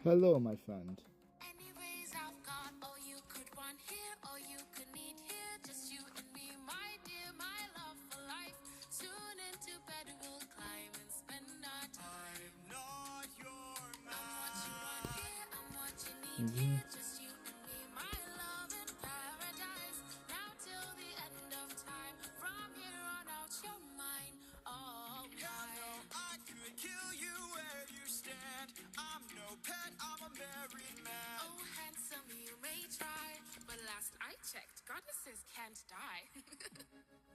Hello, my friend. Anyways, I've got all you could want here, all you could need here. Just you and me, my dear, my love for life. Soon into bed we'll climb and spend our time. I'm not your man. I'm what you want here, I'm what you need here. Just you and me, my love in paradise. Now till the end of time. From here on out, you're mine. Oh, mine. I could kill you where you stand. I'm no pet, I'm a married man. Oh, handsome, you may try, but last I checked, goddesses can't die.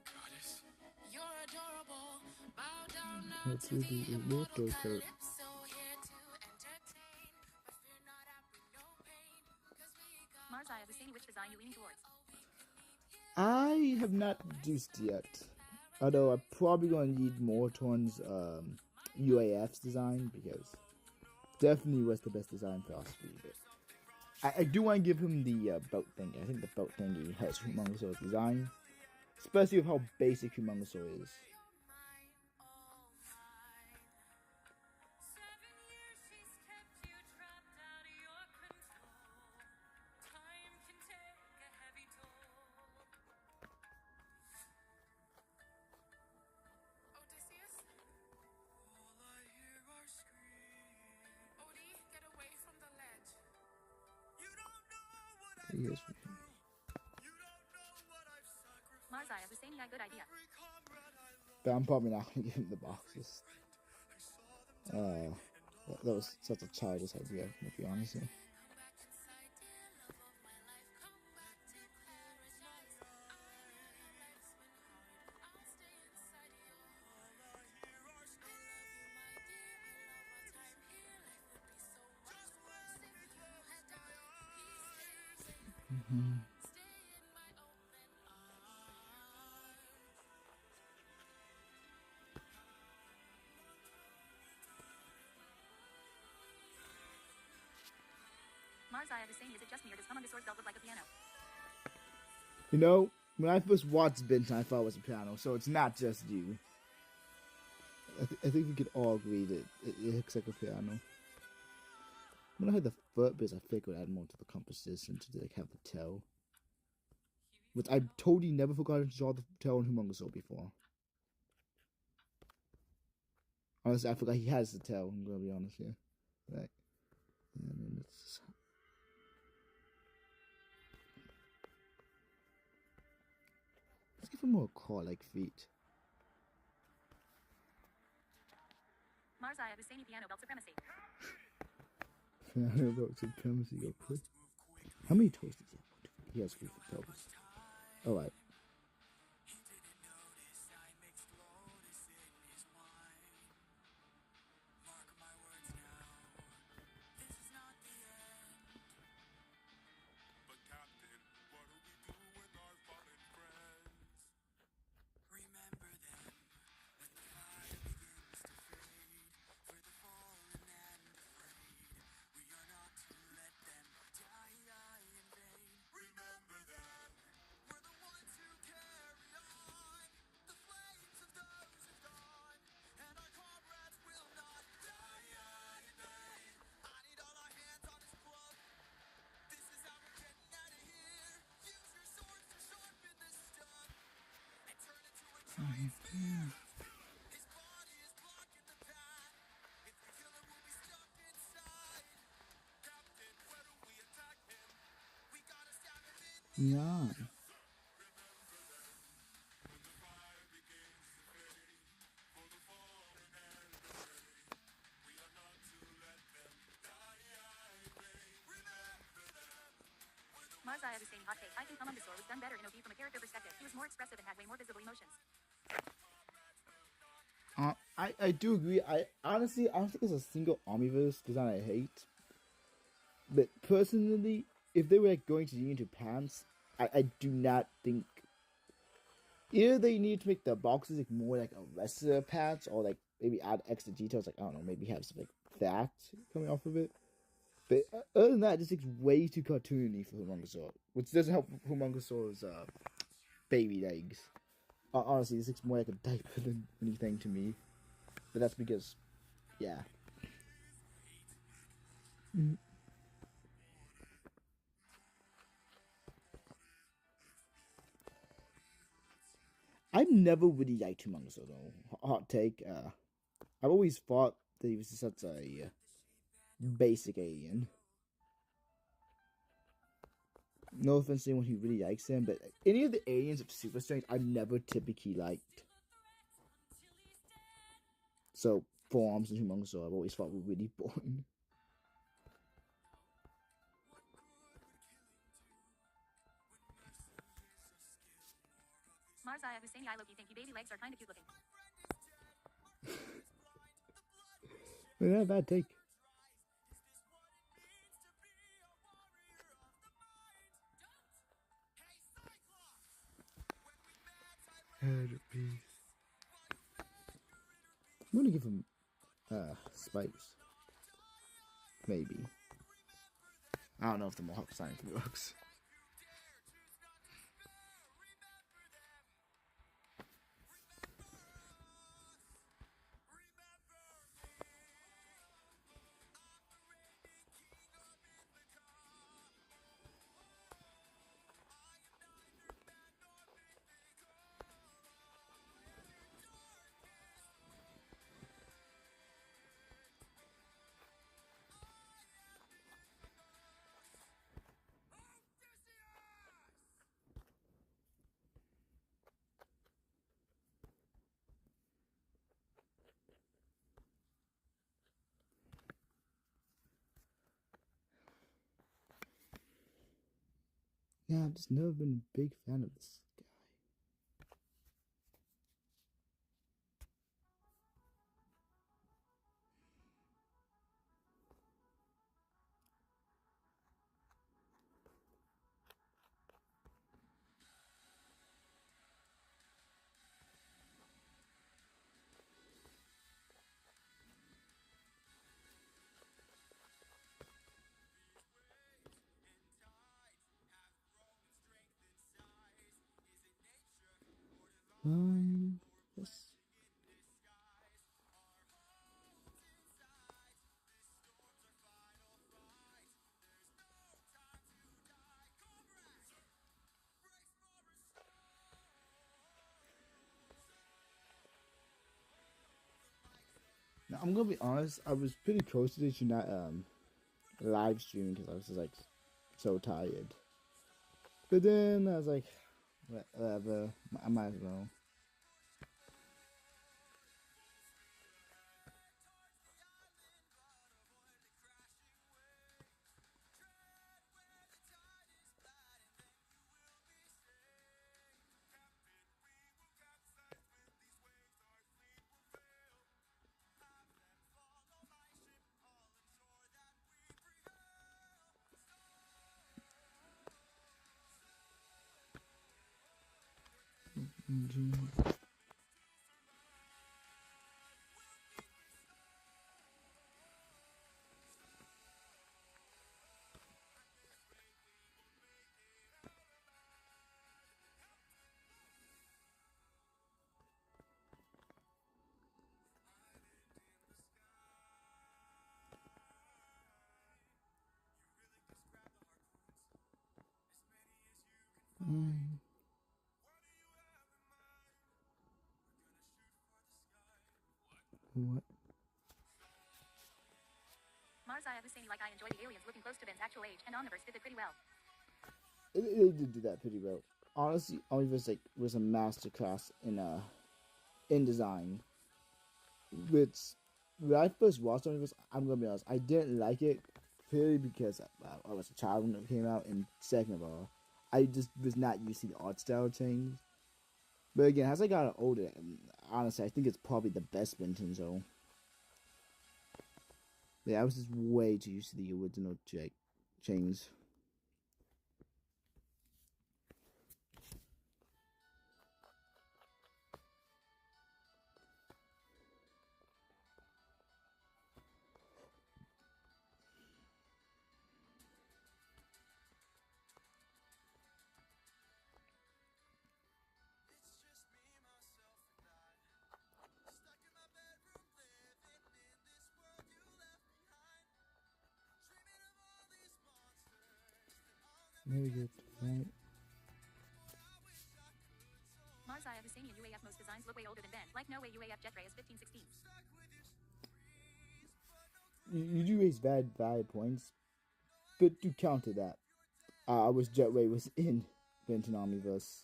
Goddess. You're adorable. Bow down now to the immortal calypso. Here to entertain, but fear not, I bring no pain. Cause we got Mars, I have the same which design you leaning towards. I have not produced yet. Although I'm probably going to need more towards UAF's design, because definitely was the best design philosophy. But I do want to give him the boat thingy. I think the boat thingy has Humungousaur's design, especially with how basic Humungousaur is. Odysseus? All I hear are screams. Odie, get away from the ledge. You don't know what I've Yes. gone through. You don't know what I've sacrificed. Mars, I have the same good idea. Every comrade I love. But I'm probably not going to give him the boxes. That was such a childish idea, to be honest. Come back inside, dear love of my life. Come back to paradise. I know life's been hard. I'll stay inside you. All I hear are screams. I love you, my dear. I love our time here. Life would be so much worse if you had died. Please stay safe. Stay in my open arms. Mars, I have the same. Is it just me or does Humungousaur's belt look like a piano? You know, when I first watched Benton, I thought it was a piano, so it's not just you. I think we could all agree that it looks like a piano. When I had the foot bits, I figured I'd add more to the composition to like have the tail. Which I totally never forgot to draw the tail on Humungousaur before. Honestly, I forgot he has the tail. I'm gonna be honest here. Right. And then let's give him more claw-like feet. Mars, I have the same piano belt supremacy. Piano belt supremacy, go quick. How many toes does he have? He has 3 toes. Alright. He didn't notice I mixed lotus in his wine. Mark my words now. This is not the end. But Captain, what do we do with our fallen friends? Remember them when the fire begins to fade. For the fallen and afraid, we are not to let them die in vain. Remember them. We're the ones who carry on. The flames of those who've gone, and our comrades will not die in vain. I need all our hands on his club. This is how we're getting out of here. Use your swords to sharpen the stub and turn into a giant spear. His body is blocking the path. If we kill him, we'll be stuck inside. Captain, where do we attack him? We gotta stab him in the Yeah. Mars, I have the same hot take. I think Humungousaur was done better in OP from a character perspective. He was more expressive and had way more visible emotions. I do agree. I don't think there's a single Omniverse design I hate. But personally, if they were like going to into pants, I do not think either they need to make the boxes like more like a wrestler pants, or like maybe add extra details, like I don't know, maybe have some like fat coming off of it. But other than that, it just looks way too cartoony for Humungousaur, which doesn't help Humungousaur's baby legs. Honestly, this looks more like a diaper than anything to me. But that's because, yeah. Mm. I've never really liked Humungousaur though. Hot take. I've always thought that he was such a basic alien. No offense to anyone who really likes him, but any of the aliens of super strength I've never typically liked. So Forms and Humungousaur I've always thought were really boring. Marzaya Husseini I Loki think you baby legs are kinda cute looking. Not a bad take. I'm gonna give him spikes. Maybe. I don't know if the Mohawk sign works. Yeah, I've just never been a big fan of this guy. Yes. Now, I'm gonna be honest. I was pretty close to not live streaming because I was just like so tired. But then I was like, whatever. I might as well. What? Marzaya Husseini like I enjoy the aliens looking close to Ben's actual age, and Omniverse did it pretty well. They did do that pretty well. Honestly, Omniverse was a masterclass in design. Which when I first watched Omniverse, I'm gonna be honest, I didn't like it purely because I was a child when it came out, and second of all, I just was not used to the art style change. But again, as I got older, honestly, I think it's probably the best Vincenzo. Yeah, I was just way too used to the original chains. Very good. Right. Marzaya Husseinian UAF most designs look way older than Ben. Like no way UAF Jetray is 1516. You do raise valid points, but to counter that, I wish Jetway was in Benton Omniverse.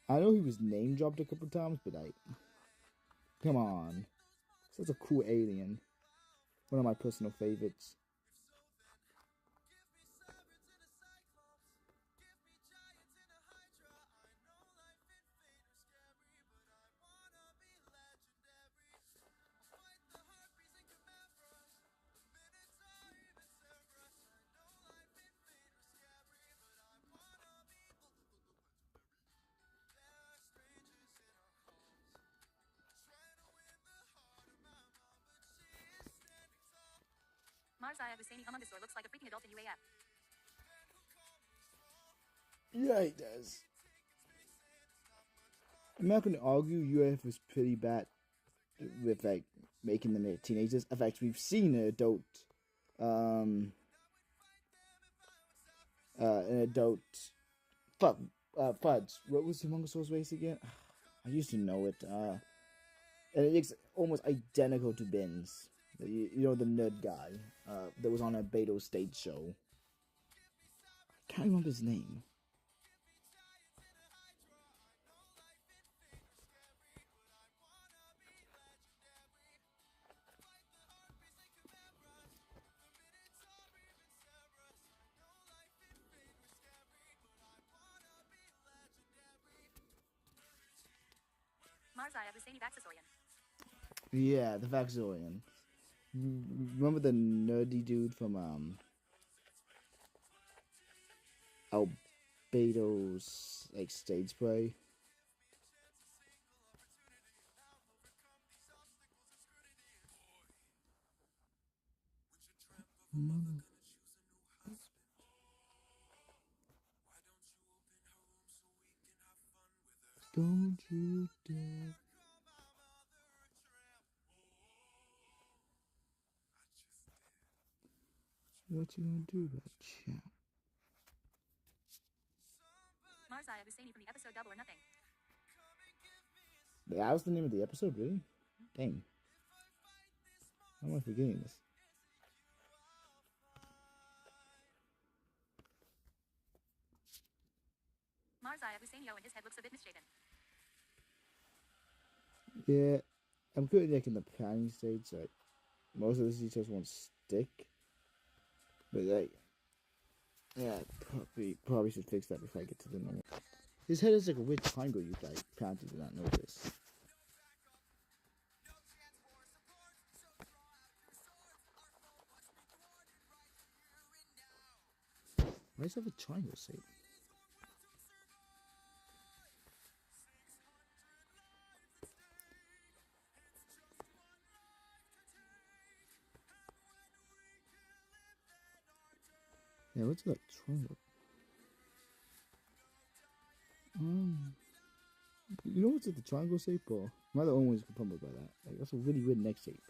I know he was name dropped a couple times, but come on, such a cool alien. One of my personal favorites. Marzaya Husseini Humungousaur looks like a freaking adult in UAF. Yeah, he does. I'm not gonna argue UF was pretty bad with like making them teenagers. In fact, we've seen an adult Fudge. What was Humongousaur's race again? I used to know it. And it looks almost identical to Ben's. You know, the nerd guy that was on a Beto stage show. I can't remember his name. Marzaya Husseini Vaxasaurian. Yeah, the Vaxorian. Remember the nerdy dude from Albato's like stage play? Don't you dare. What you gonna do about it, champ? Marzaya Husseini from the episode Double or Nothing. That was the name of the episode, really? Dang. How am I forgetting this? Marzaya Husseinio and his head looks a bit misshapen. Yeah, I'm currently like in the planning stage, so like, most of the details won't stick. But like, yeah, probably should fix that before I get to the normal. His head is like a weird triangle. You like apparently did not notice. Why does it have a triangle shape? Yeah, what's that triangle? You know what's at the triangle shape, or am I the only one who's confused by that? Like, that's a really weird neck shape.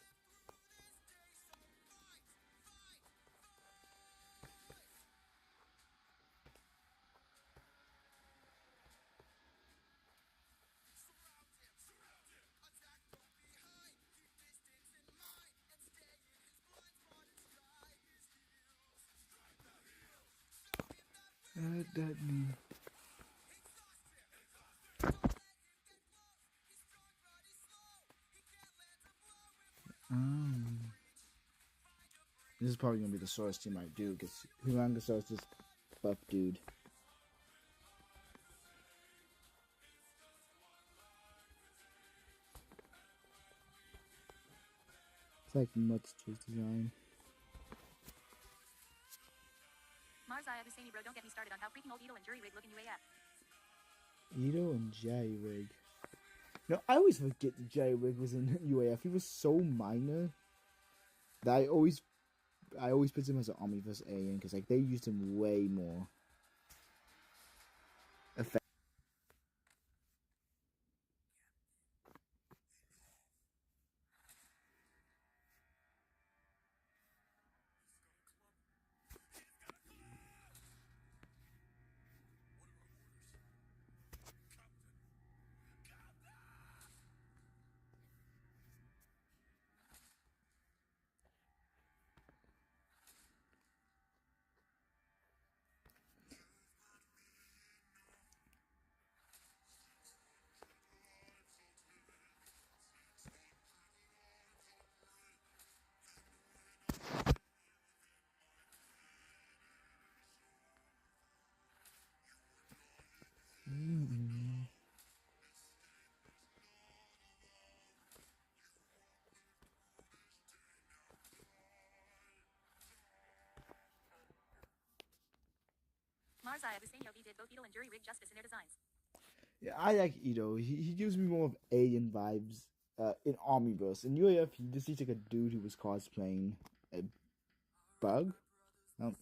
That means. This is probably gonna be the sorest team I do, because Humungousaur is this buff dude. It's like much to his design. Marzaya Husseini bro, don't get me started on how freaking old Edo and Jury Rig look in UAF. Edo and Jerrywig. No, I always forget that Jerrywig was in UAF. He was so minor that I always put him as an Omniverse alien, because like they used him way more. Mazaya Busenyo did both Beetle and Jury rig justice in their designs. Yeah, I like Ito. He gives me more of alien vibes in Omniverse. In UAF, he just seems like a dude who was cosplaying a bug. I don't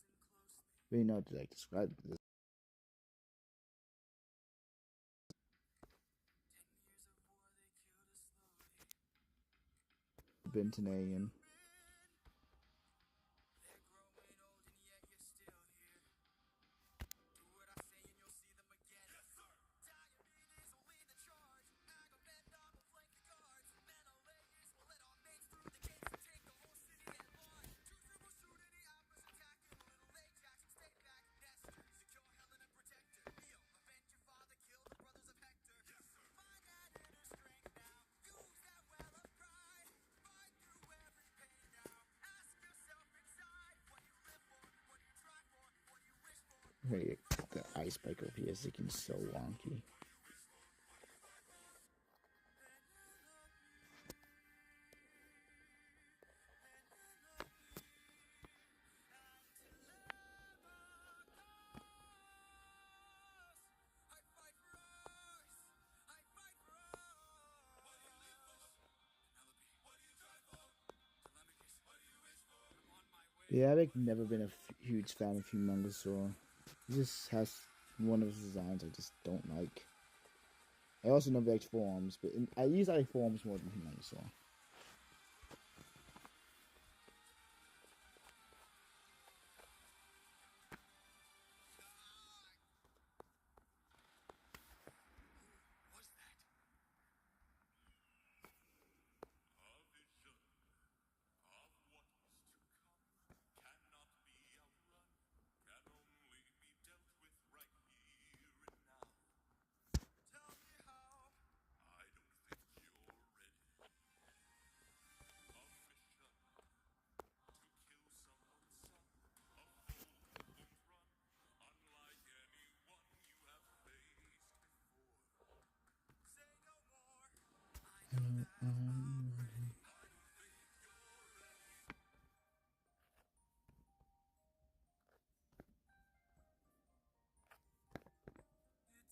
really know how to like describe this. Bentonaian. They're growing old and yet you're still here. Do what I say and you'll see them again. Yes, sir. Diabetes will lead the charge. Agamemnon will flank the guards. Menelaus will let our mates through the gates and take the whole city at large. Teucer will shoot any outpost attacking. Little Ajax will stay back. Nestor, secure Helen and protect her. Neil, avenge your father, kill the brothers of Hector. Yes, sir. Find that inner strength now. Use that well of pride. Fight through every pain now. Ask yourself inside what you live for, what you try for, what you wish for. Hey, the ice bike over here is looking so wonky. Yeah, I've like, never been a huge fan of Humungousaur. He just has one of his designs I just don't like. I also never liked Forearms, but at least I like Forearms more than Humungousaur. What's that? A vision of what is to come cannot be outrun, can only be dealt with right here and now. Tell me how. I don't think you're ready. A mission to kill someone's son, a foe who won't run, unlike anyone you have faced before. Say no more. I know that I'm ready.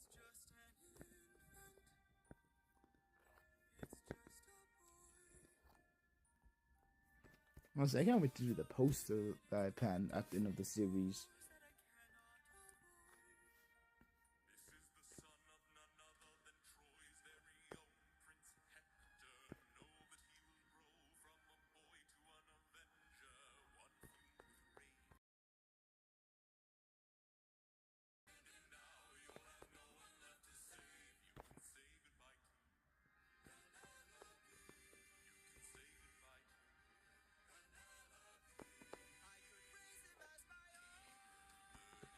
I don't think you're ready. It's just an infant. It's just a boy. Honestly, I can't wait to do the poster that I planned at the end of the series. That I cannot avoid. This is the son of none other than Troy's very own Prince Hector. Know that he will grow from a boy to an avenger, one fueled with rage. And now you'll have no one left to save. You can say goodbye to. You can say goodbye to. I could raise him as my own. Or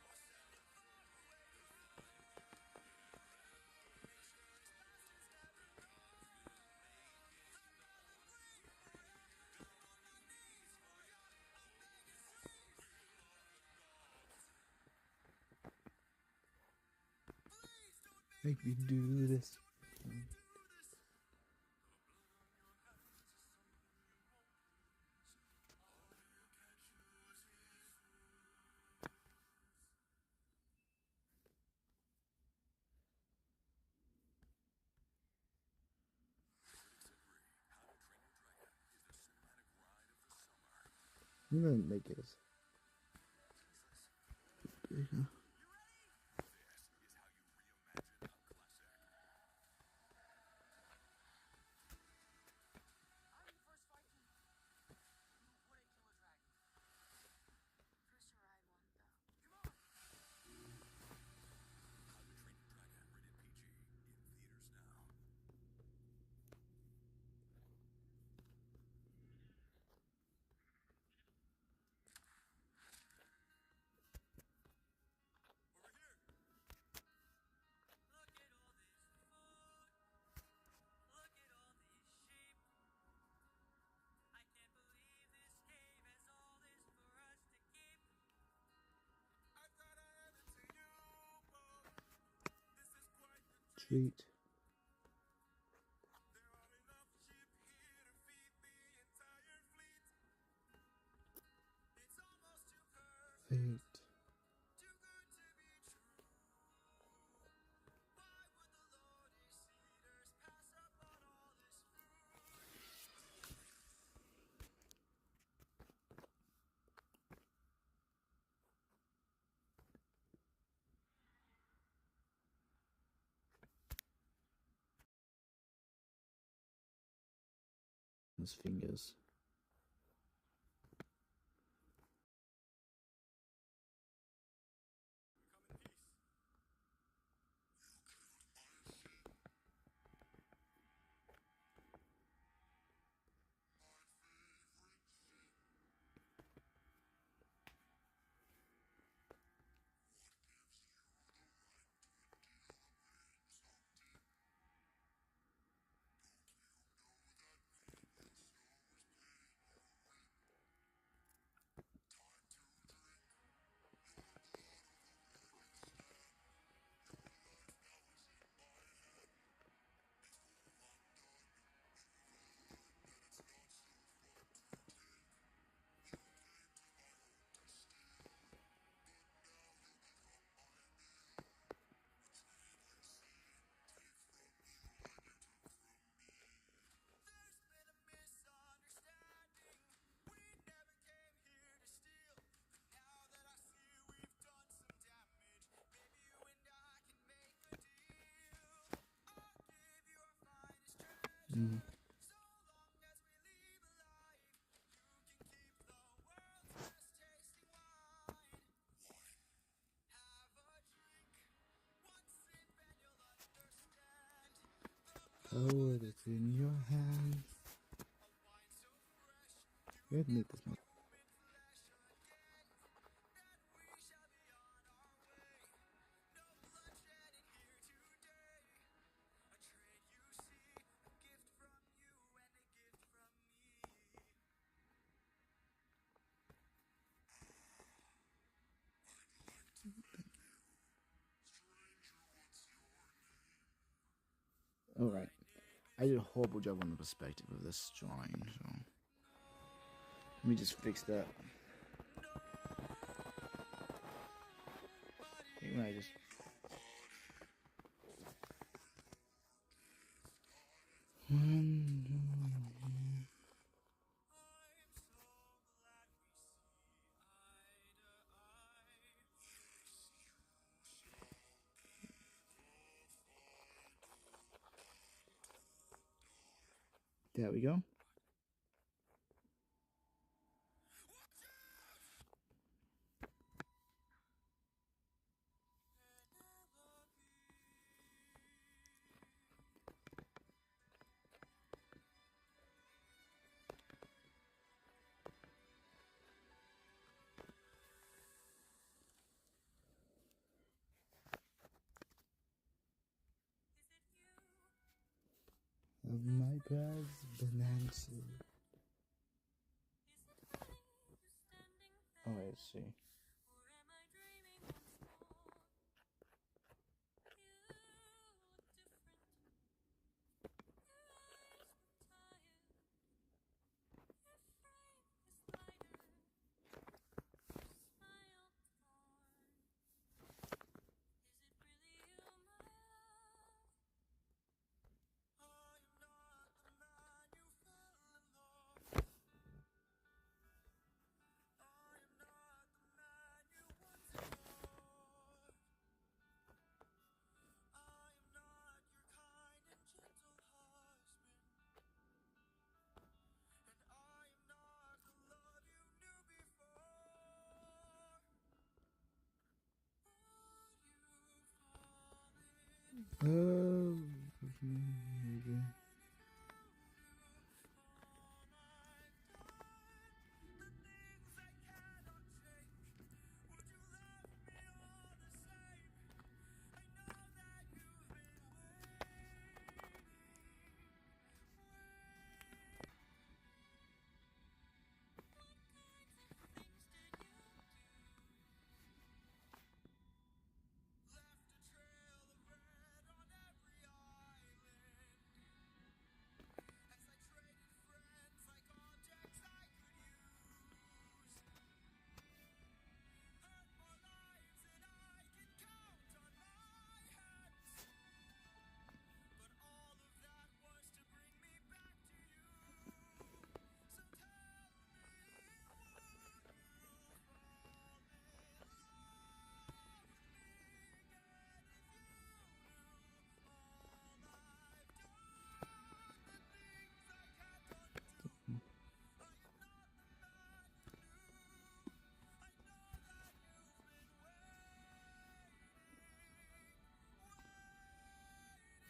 send him far away to find you. Make sure his past is never known. I'm gonna bleed for you. Down on my knees for you. I'm begging, please. Please don't Make me do this. do this. I'm gonna make it as big, huh? This is how you reimagine a classic. I'm the first Viking who wouldn't kill a dragon. For sure I won, though. Come on. How to Train Your Dragon, rated PG, in theaters now. Over here. Look at all this food. Look at all these sheep. I can't believe this cave has all this for us to keep. I thought I had it to you, Bob. This is quite the treat. Treat. There are enough sheep here to feed the entire fleet. It's almost too perfect. Fate. Too good his fingers. Come in peace. There's been a misunderstanding. We never came here to steal. But now that I see we've done some damage, maybe you and I can make a deal. I'll give you our finest treasure. So long as we leave alive, you can keep the world's best tasting wine. Have a drink, one sip and you'll understand. Hold it in your hand. Let me this one. Human flesh again, then we shall be on our way. No bloodshed in here today. A trade you see, a gift from you and a gift from me. Alright. I did a horrible job on the perspective of this drawing, so let me just fix that. Maybe when I just I'm so glad we see eye to eye. there we go. Is it you? Of my past bonanza. Is it really you standing there? Oh, I see. Or am I dreaming once more? You look different. Your eyes look tired. Your frame is lighter. Your smile torn. Is it really you, my love? I am not the man you fell in love with. I am not the man you once adored. I am not your kind and gentle husband. And I am not the love you knew before. Would you fall in love? Oh, And if you do all I've done, the things I cannot change, would you love me all the same? I know that you've been waiting. What kinds of things did you do? Left a trail of red on every island.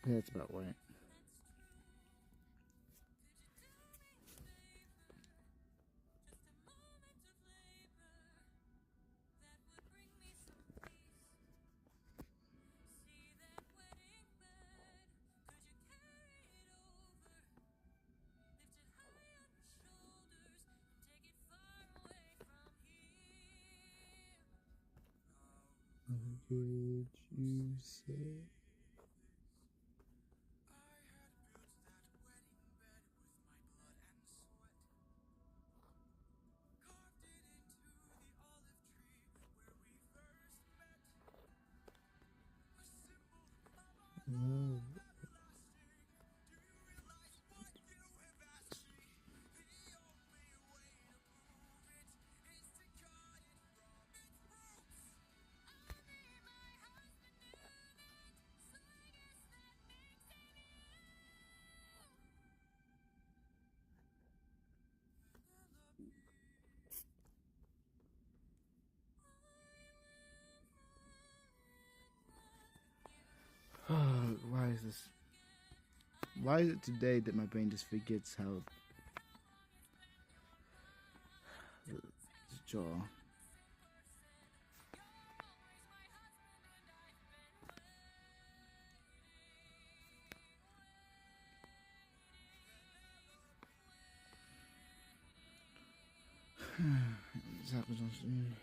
That's about right. Could you say? I had built that wedding bed with my blood and sweat. Carved it into the olive tree where we first met. A symbol of our love everlasting. Do you realize what you have asked me? The only way to prove it is to cut it from its roots. I'll be my husband, knew that, so I guess that makes him you. Penelope, Why is this? Why is it today that my brain just forgets how the jaw? This happens on stream.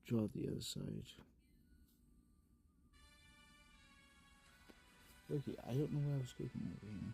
Draw the other side. Okay, I don't know where I was clicking over here.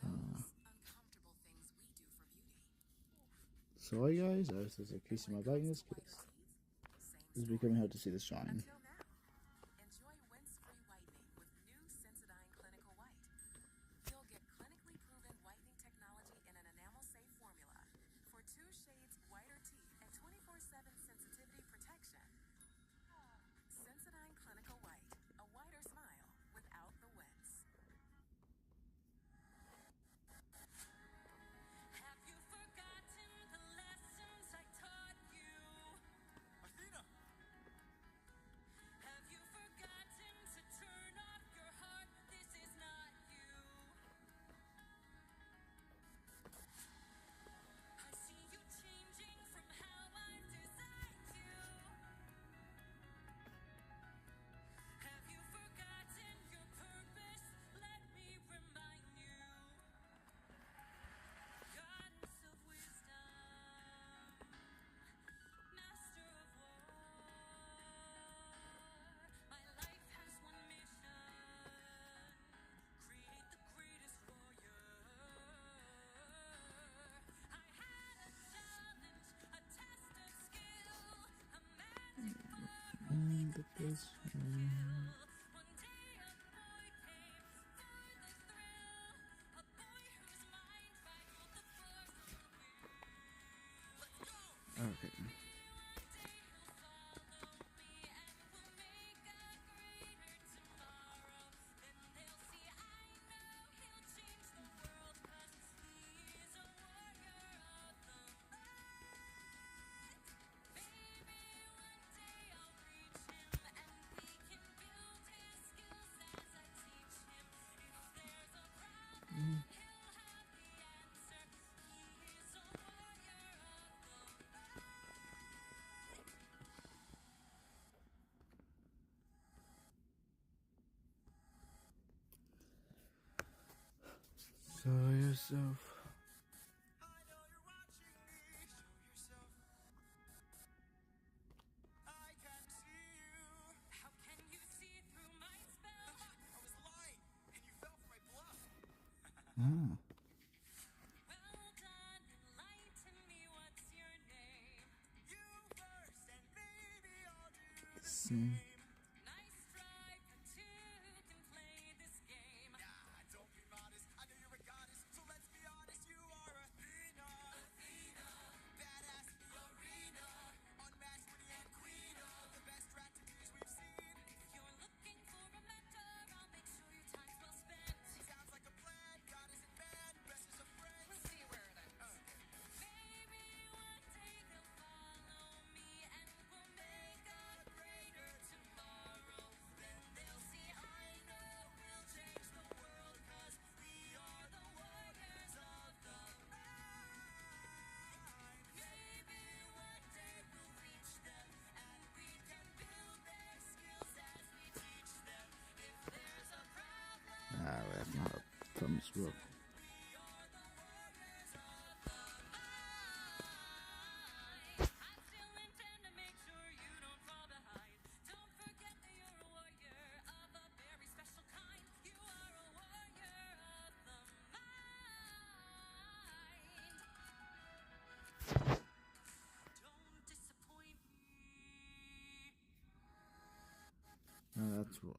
uncomfortable things we do for beauty. Sorry guys, I was just increasing my brightness because it's becoming hard to see the shine. Until now, enjoy wince-free whitening with new Sensodyne Clinical White. You'll get clinically proven whitening technology in an enamel-safe formula for 2 shades whiter teeth and 24/7 sensitivity protection. Sensodyne Clinical White, a whiter smile without the wince. Have you forgotten the lessons I taught you? Athena! Have you forgotten to turn off your heart? This is not you. I see you changing from how I've designed you. Have you forgotten your purpose? Let me remind you. Goddess of wisdom, master of war. My life has one mission: create the greatest warrior. I had a challenge, a test of skill, a magic The best one day a boy came for the thrill, a boy whose mind rivals the force of the will. Let's go! Okay. One day he'll follow me and we'll make a greater tomorrow. Then they'll see I know he'll change the world 'cause he's a warrior of the light. Maybe one day I'll reach him and Show yourself. I know you're watching me. Show yourself. I can see you. How can you see through my spell? I was lying, and you fell for my bluff. Ah. Well done, enlighten me, what's your name? You first, and maybe I'll do the Same. same. Nice try, but two can play this game. Nah, don't be modest. I know you're a goddess, so let's be honest. You are Athena. Badass in the arena. Unmatched, witty, and queen of the best strategies we've seen. If you're looking for a mentor, I'll make sure your time's well spent. Sounds like a plan. Goddess and man, best as a friend. We'll see where it ends. Maybe one day they'll follow me and we'll make a greater tomorrow. Then they'll see I know we'll change the world, 'cause we are the warriors of the mind. Maybe one day we'll reach them and we can build their skills as we teach them. If there's a problem, Ah, that's not a thumbs up. we are the warriors of the mind. I still intend to make sure you don't fall behind. Don't forget that you're a warrior of a very special kind. You are a warrior of the mind. Don't disappoint me. No, that's what.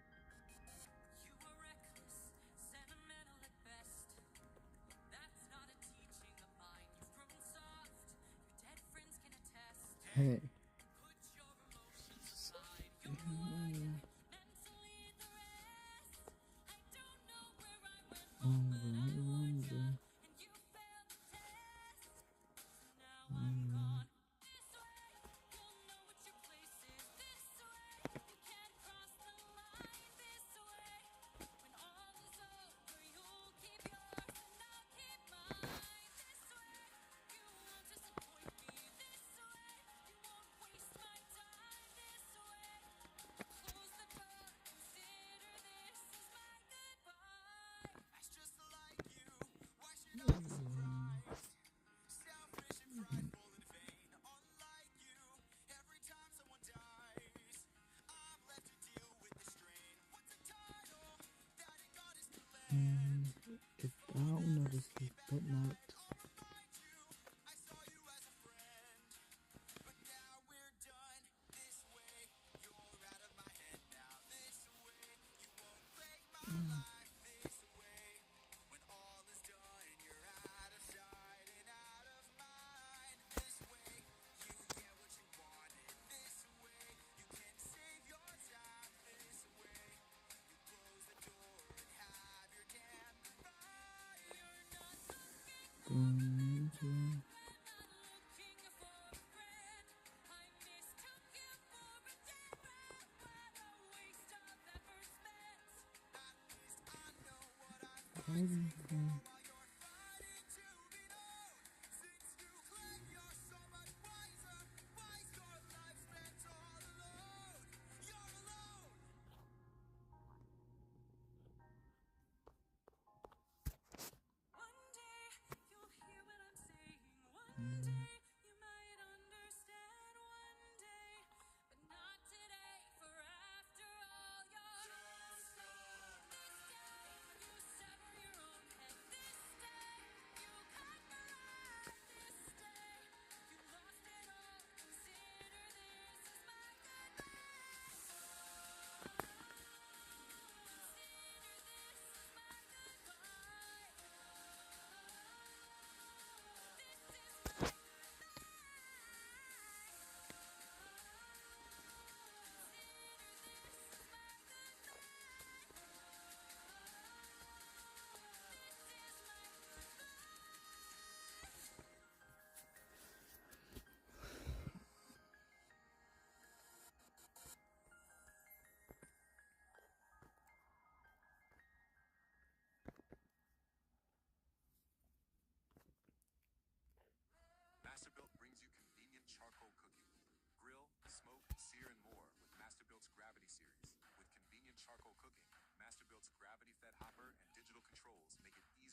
You were reckless, sentimental at best. That's not a teaching of mine. You've grown soft. Your dead friends can attest. Hey. Put your emotions aside. You're a warrior. Mentally the rest. I don't know where I went wrong, but I warned you, and you failed the test. Now I'm gone. This way, you'll know what your place is. This way, you can't cross the line. This way, when all is over, you'll keep yours and I'll keep mine. This way, you won't disappoint me. This way, you won't waste my time. This way, close the door. Consider this as my goodbye. That's just like you. Why should I be surprised? Selfish and prideful and vain. Unlike you, every time someone dies, I'm left to deal with the strain. What's the title? That a goddess to land. If thou knowest it, but not. Find you. I saw you as a friend, but now we're done. This way, you're out of my head now. This way, you won't plague my life. This way, when all is done, you're out of sight and out of mind. This way, you get what you wanted. This way, you can save your time. This way, you close the door and have your damn goodbye. You're not looking for Going to. not looking for a friend. I mistook you for a dead man. What a waste of effort spent. At least I know what I'm Fighting fighting for. while you're fighting to be known. Since you claim you're so much wiser, why's your life spent all alone? You're alone. One day you'll hear what I'm saying. One day you might understand. One day, but not today. For after all, you're just gone. This day you sever your own head. This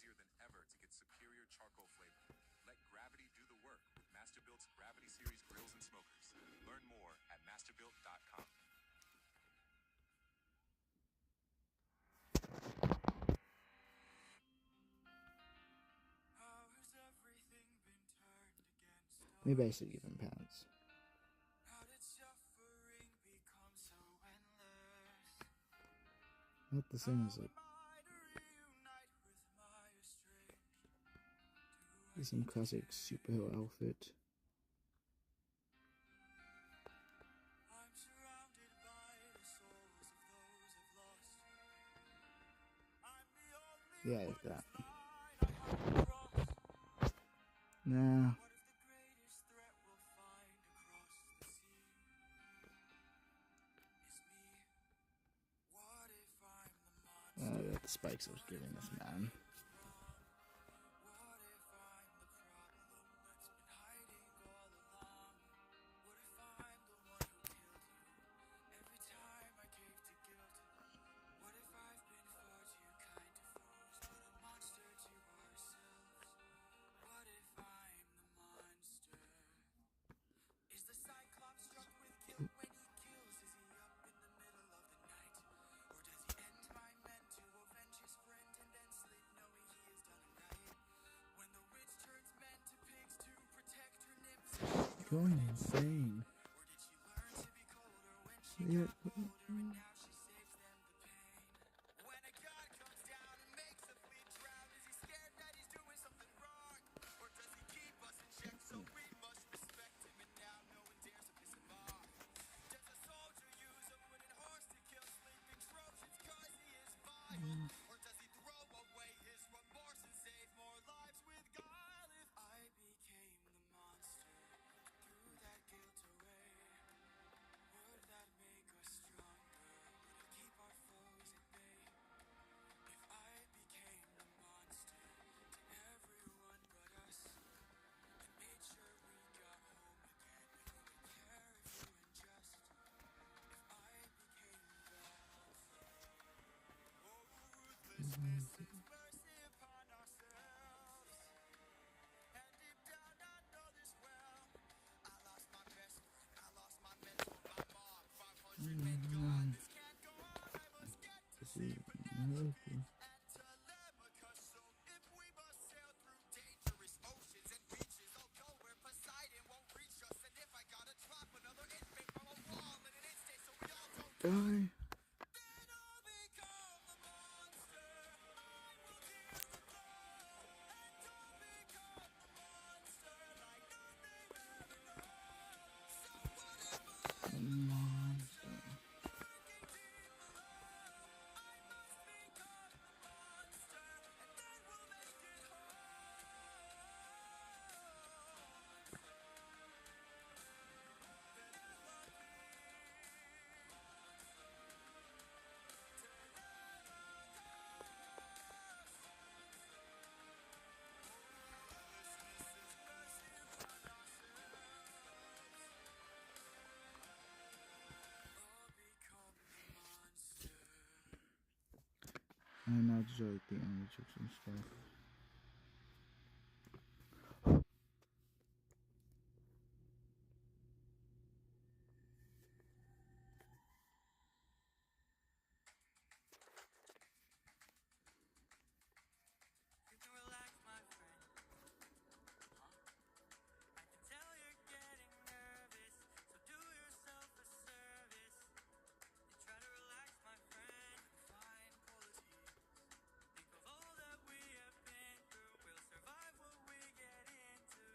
easier than ever to get superior charcoal flavor. Let gravity do the work with Masterbuilt's Gravity Series grills and smokers. Learn more at masterbuilt.com. How has everything been turned against us? Maybe I should give him pounds. How did suffering become so endless? Not the same as it. How am I to reunite with my estranged? Do I Some need to classic change? superhero outfit. I'm surrounded by the souls of those I've lost. I'm the only Yeah, one like that. whose line I haven't crossed. Nah. What if the greatest threat we'll find across the sea is me? What if I'm the monster? The spikes I was giving this man. What if I'm the problem that's been hiding all along? What if I'm the one who killed you every time I cave to guilt? What if I've been far too kind to foes, but a monster to ourselves? What if I'm the monster? Is the Cyclops struck with guilt when he kills? Is he up in the middle of the night? Or does he end my men to avenge his friend and then sleep knowing he has done it right? When the witch turns men to pigs to protect her nymphs, is she Going insane. or did she learn to be colder when she Yeah. got bolder and now she saves them the pain? When a god comes down and makes a fleet drown, is he scared that he's doing something wrong? Or does he keep us in check so we must respect him and now no one dares to piss him off? Does a soldier use a wooden horse to kill sleeping Trojans cause he is vile? Or does he throw away his remorse and save more lives with guile? If I became the monster, threw that guilt away, would that make us stronger? Would it keep our foes at bay? If I became the monster to everyone but us, and made sure we got home again, and who would care if you unjust? If I became the monster, oh ruthlessness is mercy upon ourselves. And deep down I know this well. I lost my best friend, I lost my mentor, my mom. 500 men gone, this can't go on. I must get to sea for Nephthys and Telemachus soon. If we must sail through dangerous oceans and beaches, I'll go where Poseidon won't reach us. And if I gotta drop another inmate from a wall in an instant so we all don't Die. then I'll become the monster. I will deal the blow, and I'll become the monster like nothing ever knows. So what if I'm the monster lurking deep below? I must become the monster, and then we'll make it I'm not sure the only tricks and stuff. You can relax, my friend. I can tell you're getting nervous, so do yourself a service and try to relax, my friend. Fine quality. Think of all that we have been through. We'll survive what we get into.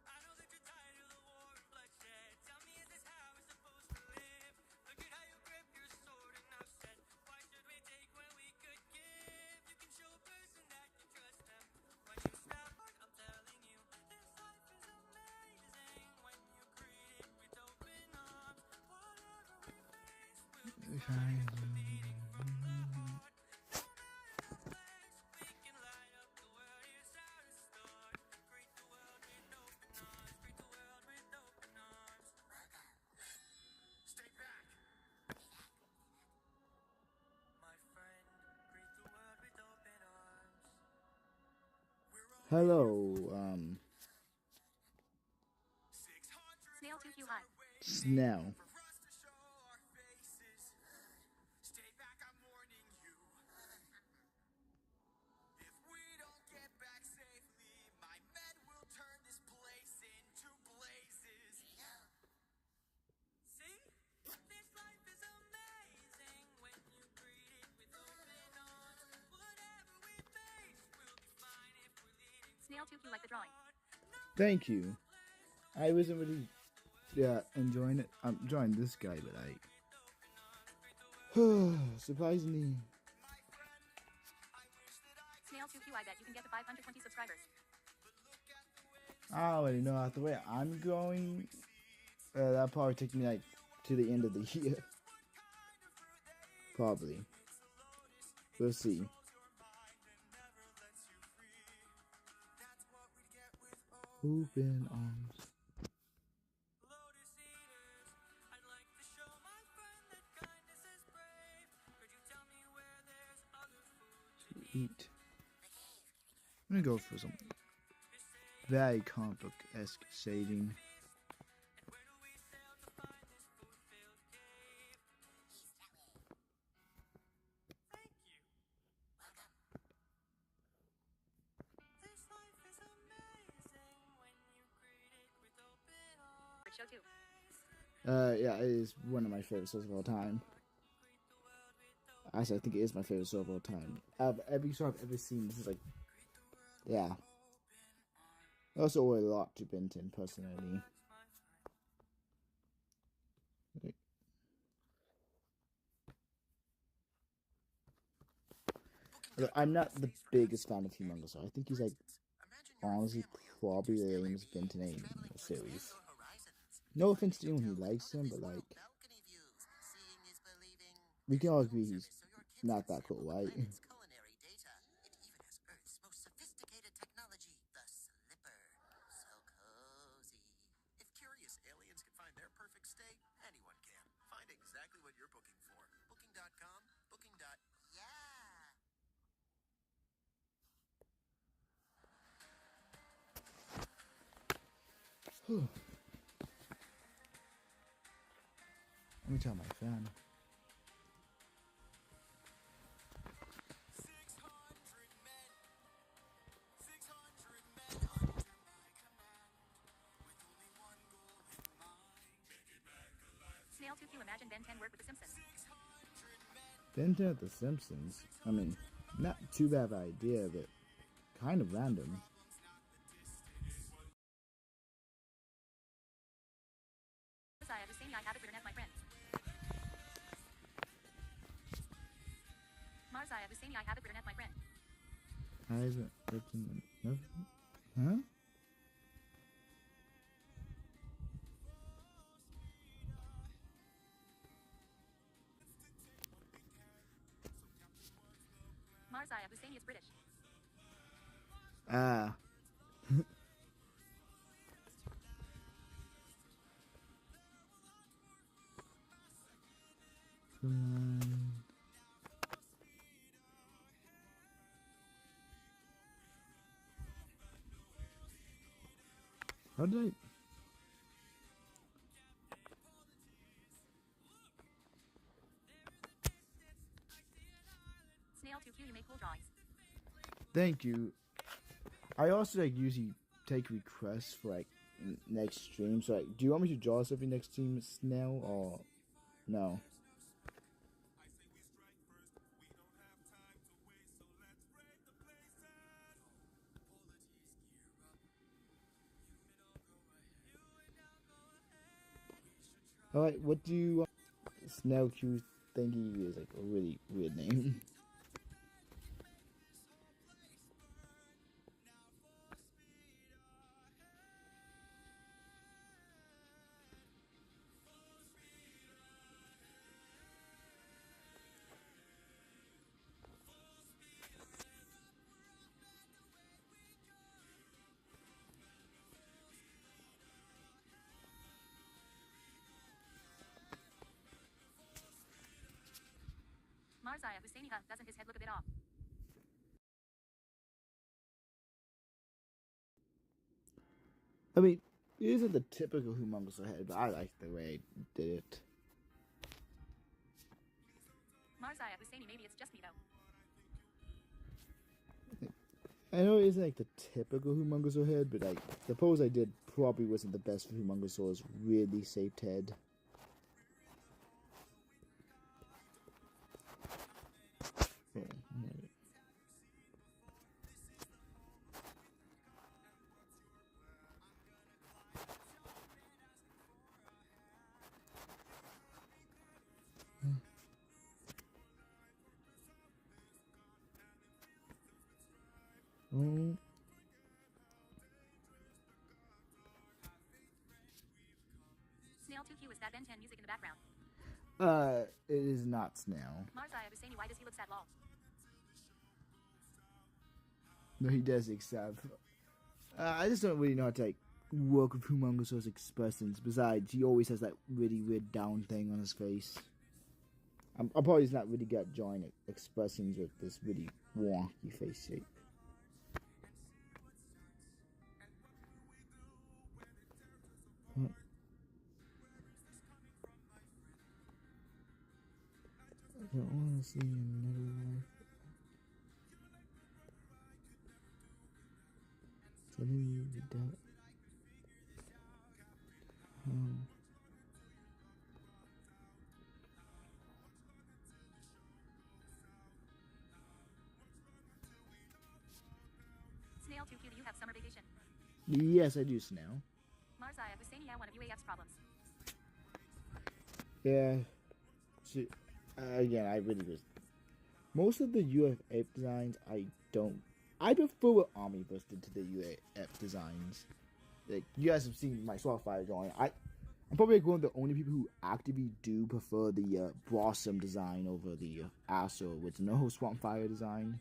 I know that you're tired of the war and bloodshed. Tell me, is this how we're supposed to live? Look at how you grip your sword and I've said, why should we take when we could give? You can show a person that you trust them when you stop. I'm telling you, this life is amazing when you greet it with open arms. Whatever we face, we'll fight with beating from the heart. No matter the place, we can light up the world. Here's how to start. Greet the world with open arms. Greet the world with open arms. Stay back! My friend, greet the world with open arms. Hello, Snail 2Q high. Snell. For us to show our faces. Stay back, I'm warning you. If we don't get back safely, my men will turn this place into blazes. See? This life is amazing when you greet it with open arms. Whatever we face, we'll be fine if we're leading. Snail 2Q like the drawing. Thank you. I wasn't really enjoying it. I'm enjoying this guy, but I surprisingly Snail 2Q, I bet you can get to 520 subscribers. I already know the way I'm going. That'll probably take me like to the end of the year. Probably. We'll see. Open arms. Lotus eaters, I'd like to show my friend that kindness is brave. Could you tell me where there's other food to eat? Eat. I'm gonna go for some very comic book-esque shading. And where do we sail to find this food-filled cave? Thank you. This life is amazing when you greet it with open arms. Show 2. Yeah, it is one of my favorite shows of all time. Actually, I think it is my favorite show of all time. Out of every show I've ever seen, this is like, yeah. I also owe a lot to Ben 10 personally. Look, I'm not the biggest fan of Humungousaur. I think he's like honestly probably the lamest Ben 10 in the series. No offense to anyone who likes him, but like we can all agree he's not that cool, right? Culinary data. It even has Earth's most sophisticated technology, the slipper. So cozy. If curious aliens can find their perfect stay, anyone can. Find exactly what you're booking for. Booking.com, booking. Yeah. Let me tell my fan. 600 men. 600 men under my command. With only one goal in mind. Make it back alive. Snail 2Q, imagine Ben 10 work with The Simpsons. 600 men. Ben 10 at The Simpsons. I mean, not too bad of an idea, but kind of random. I have the same I have it written as my friend. Mars, I have the same I have it written as my friend. I haven't written nothing. Huh? Mars, I have the same is British. Ah. Come on. How did I? Snail 2Q, you make cool drawings. Thank you. I also like usually take requests for like next stream. So like, do you want me to draw something next stream, Snail, or no? All right. What do you? Snail Q thingy is like a really weird name. Mars, I have Husseini, doesn't his head look a bit off? I mean, it isn't the typical Humungousaur head, but I like the way I did it. Marzaya Husseini, maybe it's just me though. I know it isn't like the typical Humungousaur head, but like the pose I did probably wasn't the best for Humungousaur's really shaped head. Oh, alright. Oh, Snail 2Q, is that Ben 10 music in the background? it is not Snail. Marzaya Husseini, why does he look sad lol? No, he does accept. I just don't really know how to like work with Humungousaur's expressions. Besides, he always has that really weird down thing on his face. I'm probably just not really good at drawing expressions with this really wonky face shape. What? I don't want to see another life. Suddenly you doubt. Snail 2Q, do you have summer vacation? Yes, I do, Snail. Marzaya Husseini, one of UAF's problems. Yeah. See, again, I really was. Most of the UFF designs, I don't. I prefer what Omniverse did to the UAF designs. Like, you guys have seen my Swapfire drawing. I'm probably one of the only people who actively do prefer the Blossom design over the Astro with no Swampfire design.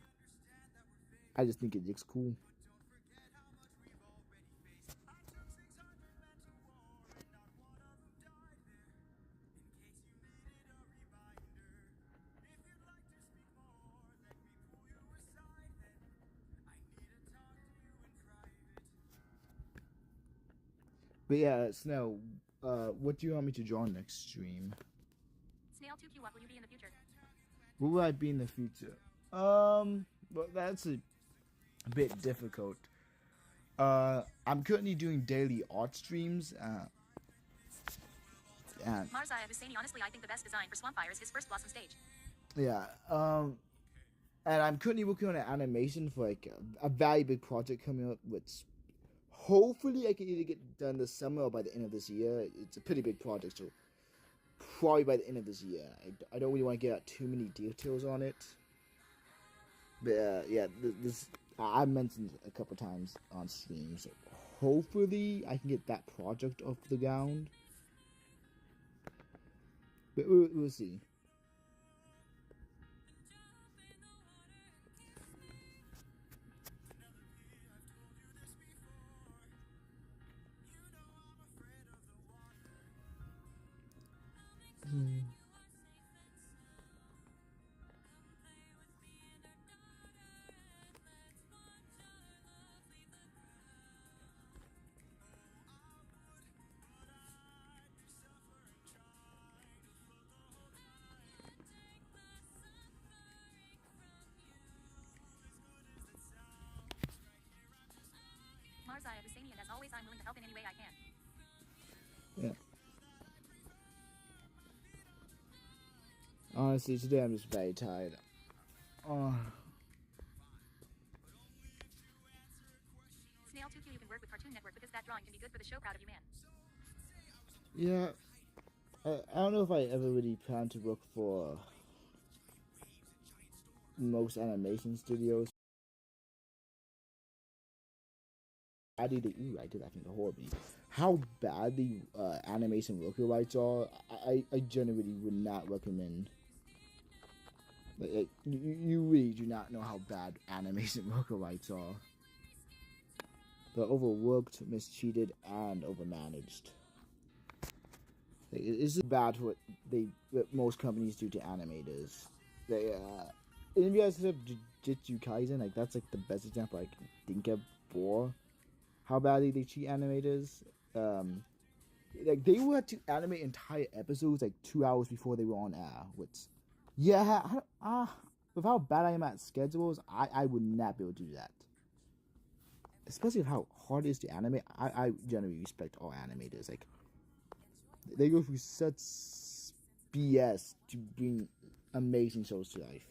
I just think it looks cool. But yeah, Snow, what do you want me to draw next stream? Snail 2Q, what will you be in the future? What will I be in the future? Well, that's a bit difficult. I'm currently doing daily art streams. And Marzaya Husseini, honestly, I think the best design for Swampfire is his first Blossom stage. yeah, and I'm currently working on an animation for like a very big project coming up, which hopefully I can either get done this summer or by the end of this year. It's a pretty big project, so probably by the end of this year. I don't really want to get out too many details on it. But yeah, this I mentioned a couple times on stream, so hopefully I can get that project off the ground. But we'll see. Marzaya Husseini, and as always, I'm willing to help in any way I can. Yeah. Honestly, today I'm just very tired. Snail 2Q, you can work with Cartoon Network because that drawing can be good for the show. Proud of you, man. Yeah. I don't know if I ever really plan to work for most animation studios. I did that from the hobby. How bad the animation worker rights are, I generally would not recommend. Like, you really do not know how bad animation worker rights are. They're overworked, mistreated, and overmanaged. Like, it's just bad what most companies do to animators. They if you guys have Jujutsu Kaisen, like that's like the best example I can think of for how badly they treat animators. Like they had to animate entire episodes like 2 hours before they were on air. Which, yeah, with how bad I am at schedules, I would not be able to do that. Especially with how hard it is to animate. I generally respect all animators. Like they go through such BS to bring amazing shows to life.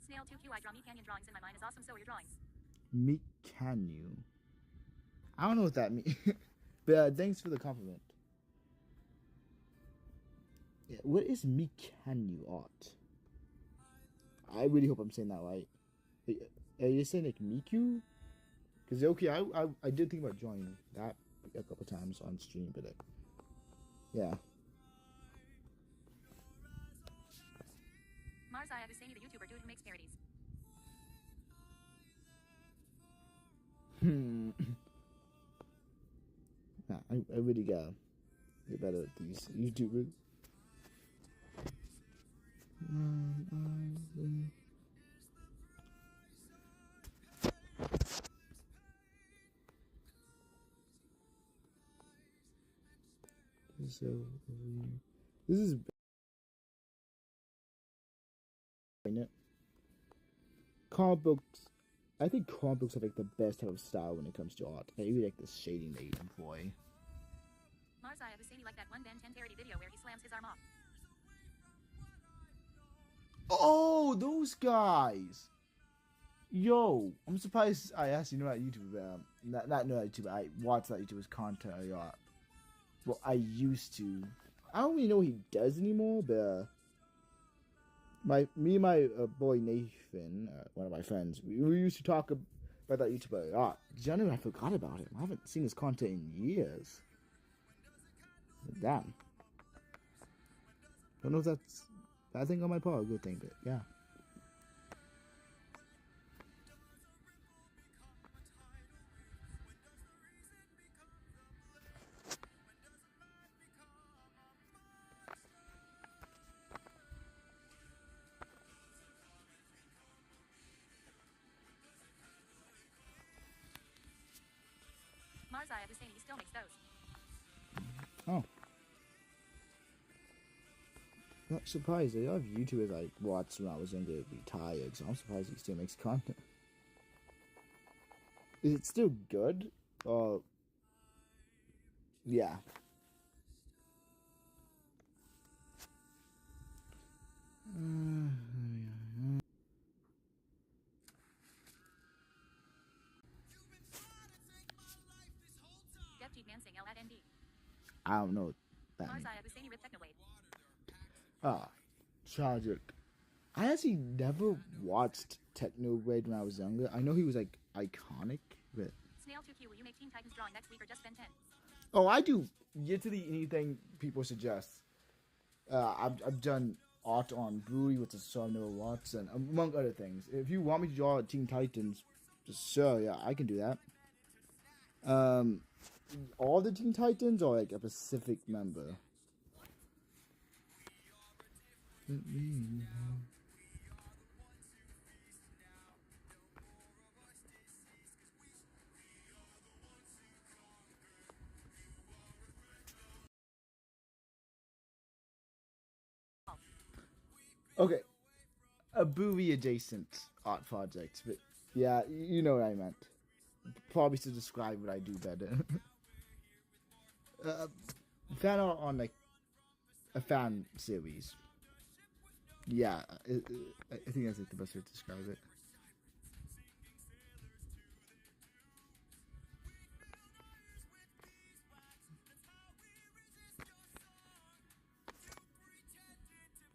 Snail 2Q, I draw me canyon drawings in my mind is awesome, so are your drawings. Me can you? I don't know what that means. But thanks for the compliment. Yeah, what is me can you art? I really hope I'm saying that right. Are you saying like Miku? Because okay, I did think about drawing that a couple times on stream, but yeah. Marzai Husseini, the YouTuber dude who makes parodies. Nah, I really gotta get better at these YouTubers. So this is comic books. I think comic books have like the best type of style when it comes to art. I really like the shading they employ. Marzai Husseini like that one Ben 10 parody video where he slams his arm off. Oh, those guys! Yo, I'm surprised I actually know that YouTuber. Not know that YouTuber. I watch that YouTuber's content a lot. Well, I used to. I don't really know what he does anymore, but me and my boy Nathan, one of my friends, we used to talk about that YouTuber a lot. Generally, I forgot about him. I haven't seen his content in years. Damn. Don't know if that's a bad thing on my part or a good thing, but yeah. Marzai Husseini still makes those. Oh. Not surprised. A lot of YouTubers I watched when I was younger retired, so I'm surprised he still makes content. Is it still good? Yeah. Deathjeet Mansing L at ND. I don't know what that means. Marzai Husseini Rip Technoblade. Ah, tragic. I actually never watched Technoblade when I was younger. I know he was like iconic, but Snail 2Q, will you make Teen Titans drawing next week or just Ben 10? oh, I do literally anything people suggest. I've done art on Brewery, which is so I've never watched, and among other things. If you want me to draw Teen Titans, just sure, yeah, I can do that. All the Teen Titans or like a specific member? Okay, a Bowie adjacent art project, but yeah, you know what I meant. Probably to describe what I do better. Fan art on like a fan series. Yeah, I think that's like the best way to describe it.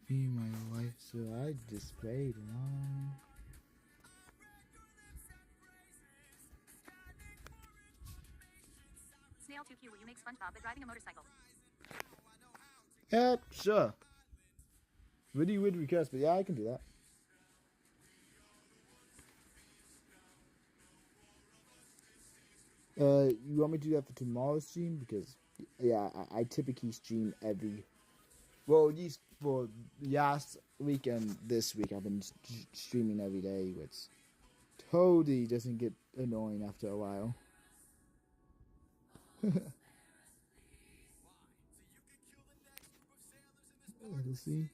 Be my wife, so I just prayed along. Snail 2Q, will you make SpongeBob but driving a motorcycle? Yeah, sure. Really would request, but yeah, I can do that. You want me to do that for tomorrow's stream? Because yeah, I typically stream every Well, at least for last week and this week, I've been streaming every day, which totally doesn't get annoying after a while. Let's see.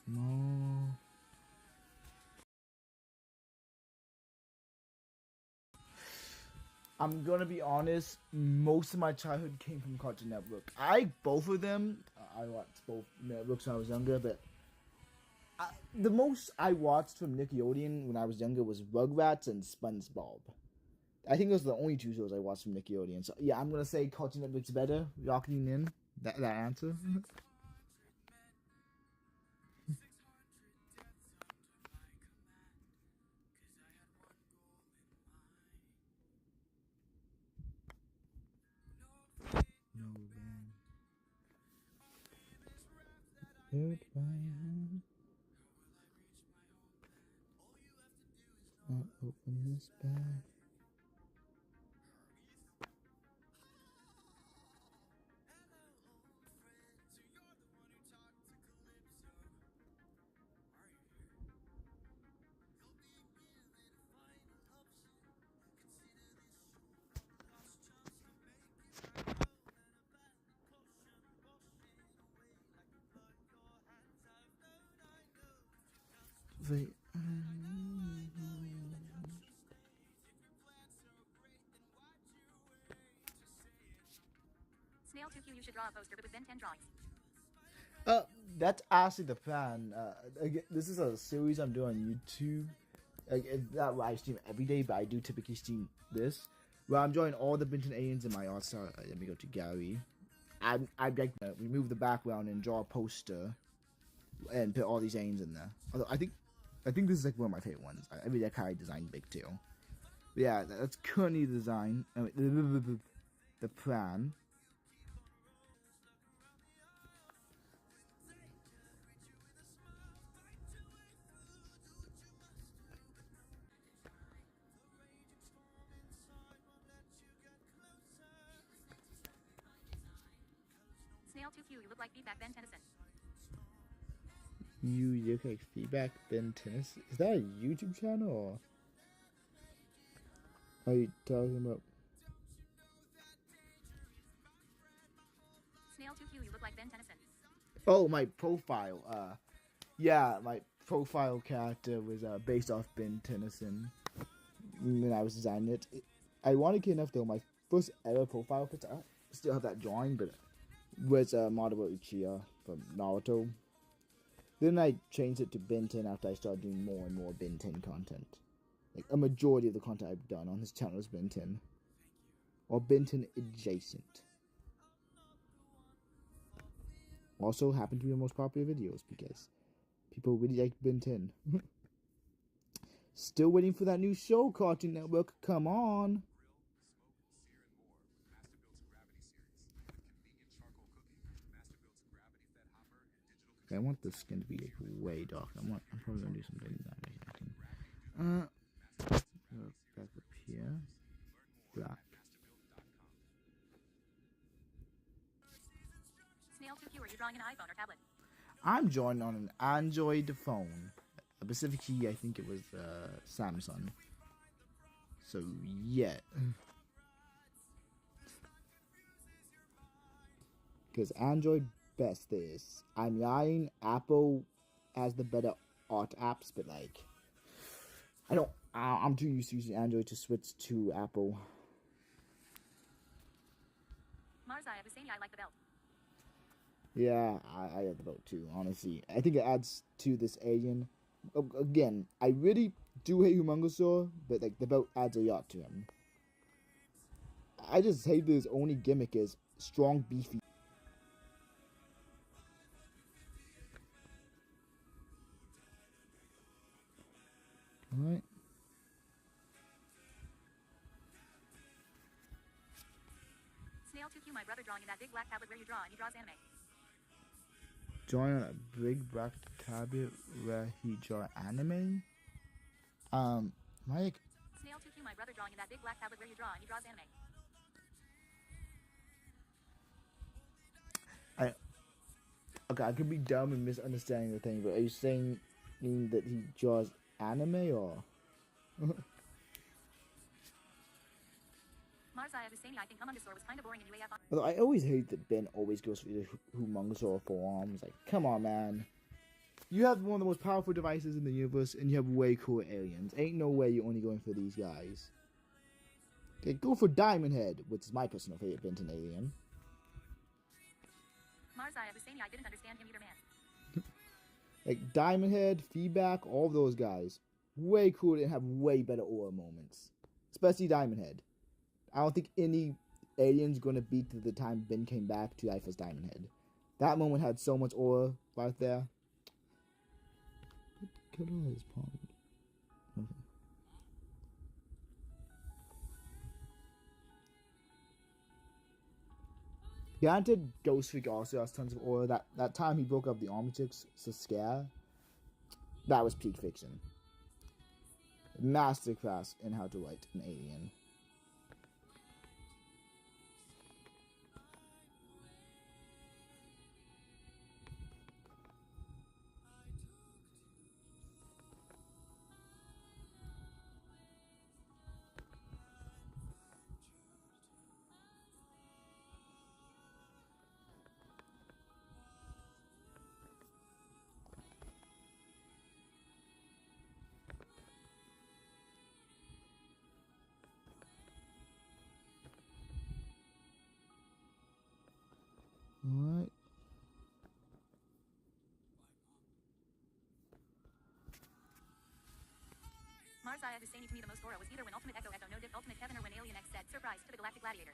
No. I'm gonna be honest. Most of my childhood came from Cartoon Network. Both of them. I watched both networks when I was younger, but the most I watched from Nickelodeon when I was younger was Rugrats and SpongeBob. I think those are the only two shows I watched from Nickelodeon. So yeah, I'm gonna say Cartoon Network's better. Locking in that answer. No man. Hurt by hand. Not open this bag. Wait. Snail 2Q, you should draw a poster but with Ben 10 drawings. That's actually the plan. Again, this is a series I'm doing on YouTube. It's not where I stream every day, but I do typically stream this. Where I'm drawing all the Benton aliens in my art style. Let me go to gallery. I'd like to remove the background and draw a poster and put all these aliens in there. Although I think this is like one of my favorite ones. I really like how I designed Big Tail. But yeah, that's currently the design. The plan. Snail 2Q, you look like feedback Ben Tennyson. You look like feedback Ben Tennis. Is that a YouTube channel or are you talking about? Snail 2Q, you look like Ben Tennyson. Oh, my profile. Yeah, my profile character was based off Ben Tennyson when I was designing it. Ironically enough, though, my first ever profile picture, I still have that drawing, but was Madara Uchiha from Naruto. Then I changed it to Ben 10 after I started doing more and more Ben 10 content. Like, a majority of the content I've done on this channel is Ben 10. Or Ben 10 adjacent. Also happen to be the most popular videos because people really like Ben 10. Still waiting for that new show, Cartoon Network. Come on. Okay, I want the skin to be like way dark. I'm probably gonna do something that back up here. Black. Snail 2Q, are you drawing an iPhone or tablet? I'm drawing on an Android phone. Specifically, I think it was Samsung. So yeah. Because Android best is. I'm lying. Apple has the better art apps, but like, I'm too used to using Android to switch to Apple. Marzai Husseini, I like the belt. Yeah, I have the belt too, honestly. I think it adds to this alien. Again, I really do hate Humungousaur, but like the belt adds a lot to him. I just hate that his only gimmick is strong, beefy. Alright. Snail 2Q, my brother drawing in that big black tablet where you draw and he draws anime. Drawing on a big black tablet where he draw anime? Mike. Snail 2Q, my brother drawing in that big black tablet where you draw and he draws anime. Okay, I could be dumb and misunderstanding the thing, but are you saying that he draws anime or? Marzaya Husseini, I think Humungousaur was kinda boring in UAF. Although I always hate that Ben always goes for the Humungousaur forearms. Like, come on, man. You have one of the most powerful devices in the universe, and you have way cooler aliens. Ain't no way you're only going for these guys. Okay, go for Diamond Head, which is my personal favorite Benton alien. Marzaya Husseini, I didn't understand him either, man. Like, Diamond Head, Feedback, all of those guys. Way cooler and have way better aura moments. Especially Diamond Head. I don't think any alien's gonna beat the time Ben came back to life as Diamond Head. That moment had so much aura right there. What color is Pond? Okay. Granted, Ghost Freak also has tons of aura. That time he broke up the army chicks to scare, that was peak fiction. Masterclass in how to write an alien. Alright. Marzaya Husseini, to me the most aura was either when Ultimate Echo no diff Ultimate Kevin or when Alien X said surprise to the Galactic Gladiator.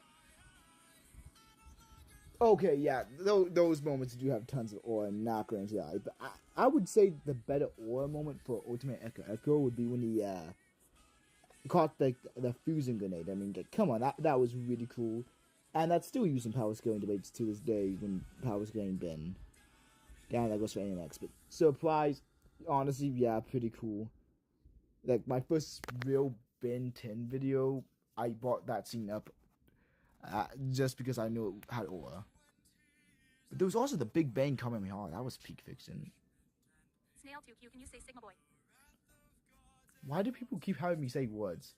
Okay, yeah, those moments do have tons of aura, not going to lie. But I would say the better aura moment for Ultimate Echo would be when he caught the fusion grenade. I mean, come on, that was really cool. And that's still used in power scaling debates to this day when power scaling Ben. Yeah, that goes for AMX. But surprise, honestly, yeah, pretty cool. Like, my first real Ben 10 video, I brought that scene up just because I knew it had aura. But there was also the Big Bang Kamehameha. That was peak fiction. Snail 2Q, can you say Sigma Boy? Why do people keep having me say words?